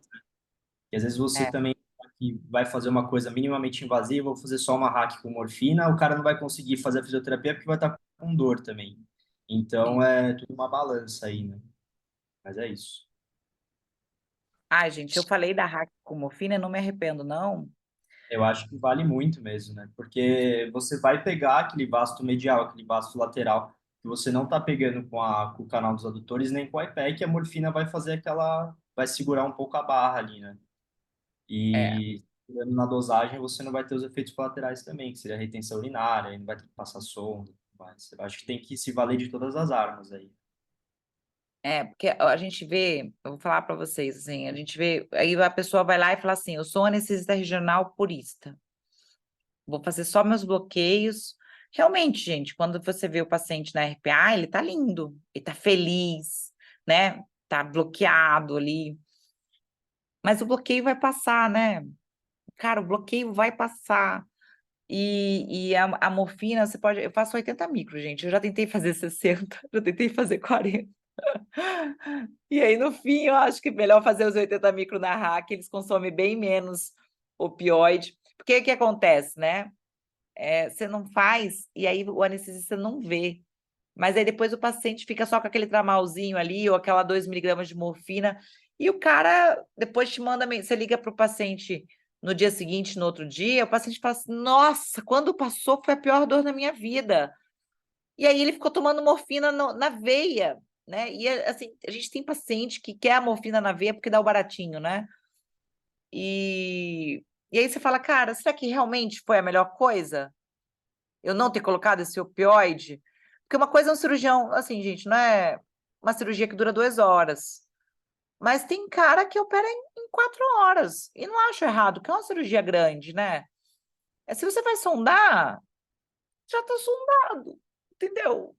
que às vezes você É, também que vai fazer uma coisa minimamente invasiva, vou fazer só uma hack com morfina, o cara não vai conseguir fazer a fisioterapia porque vai estar com dor também. Então sim. é tudo uma balança aí, né? Mas é isso. Ai, gente, eu falei da hack com morfina, eu não me arrependo, não. Eu acho que vale muito mesmo, né? Porque você vai pegar aquele vasto medial, aquele vasto lateral, que você não tá pegando com o canal dos adutores nem com o iPad, e a morfina vai fazer vai segurar um pouco a barra ali, né? É, E na dosagem você não vai ter os efeitos colaterais também, que seria a retenção urinária, aí não vai ter que passar sonda, mas eu acho que tem que se valer de todas as armas aí. porque a gente vê, eu vou falar para vocês, assim, a gente vê, aí a pessoa vai lá e fala assim, eu sou anestesista regional purista, vou fazer só meus bloqueios. Realmente, gente, quando você vê o paciente na RPA, ele tá lindo, ele tá feliz, né? Tá bloqueado ali. Mas o bloqueio vai passar, né? Cara, o bloqueio vai passar. E a morfina, você pode. Eu faço 80 micros, gente. Eu já tentei fazer 60, já tentei fazer 40. E aí, no fim, eu acho que é melhor fazer os 80 micros na hack, eles consomem bem menos opioide. Porque o que acontece, né? Você não faz, e aí o anestesista não vê. Mas aí depois o paciente fica só com aquele tramalzinho ali, ou aquela 2 miligramas de morfina, e o cara depois te manda, você liga para o paciente no dia seguinte, no outro dia, o paciente fala assim, nossa, quando passou foi a pior dor da minha vida. E aí ele ficou tomando morfina na veia, né? E assim, a gente tem paciente que quer a morfina na veia porque dá o baratinho, né? E aí você fala, cara, será que realmente foi a melhor coisa? Eu não ter colocado esse opioide? Porque uma coisa é um cirurgião, assim, gente, não é uma cirurgia que dura 2 horas. Mas tem cara que opera em 4 horas. E não acho errado, porque é uma cirurgia grande, né? Se você vai sondar, já está sondado, entendeu?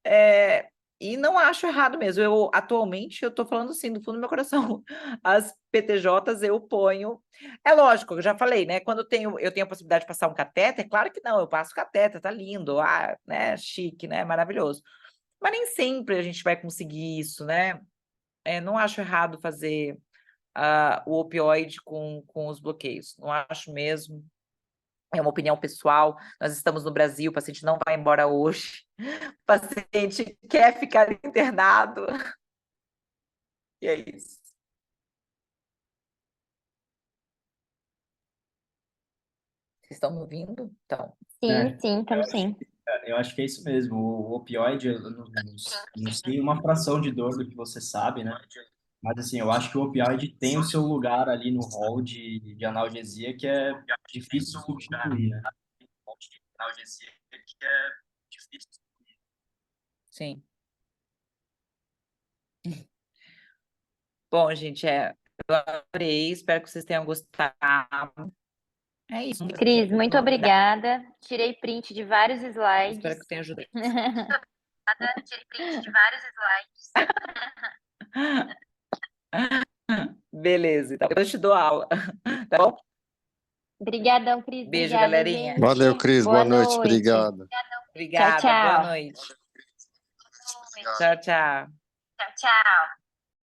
É, e não acho errado mesmo. Atualmente, eu estou falando assim, do fundo do meu coração. As PTJs eu ponho. É lógico, eu já falei, né? Quando eu tenho a possibilidade de passar um catéter, claro que não, eu passo catéter, tá lindo, né? Chique, né? Maravilhoso. Mas nem sempre a gente vai conseguir isso, né? Não acho errado fazer o opioide com os bloqueios. Não acho mesmo. É uma opinião pessoal. Nós estamos no Brasil, o paciente não vai embora hoje. O paciente quer ficar internado. E é isso. Vocês estão me ouvindo? Então, Sim, sim, Eu estamos acho, sim. eu acho que é isso mesmo. O opioide, eu não sei uma fração de dor do que você sabe, né? Mas assim, eu acho que o opioide tem o seu lugar ali no rol de analgesia que é difícil de substituir, né? sim. Bom, gente, eu adorei, espero que vocês tenham gostado. É isso. Cris, muito obrigada. Tirei print de vários slides. Espero que tenha ajudado. Tirei print de vários slides. Beleza, então eu te dou aula. Tá bom? Obrigadão, Cris. Beijo, Obrigada, galerinha. gente. Valeu, Cris. Boa Boa noite. noite. Obrigado. Tchau, Obrigada, boa tchau. noite. Tchau, tchau. Tchau, tchau.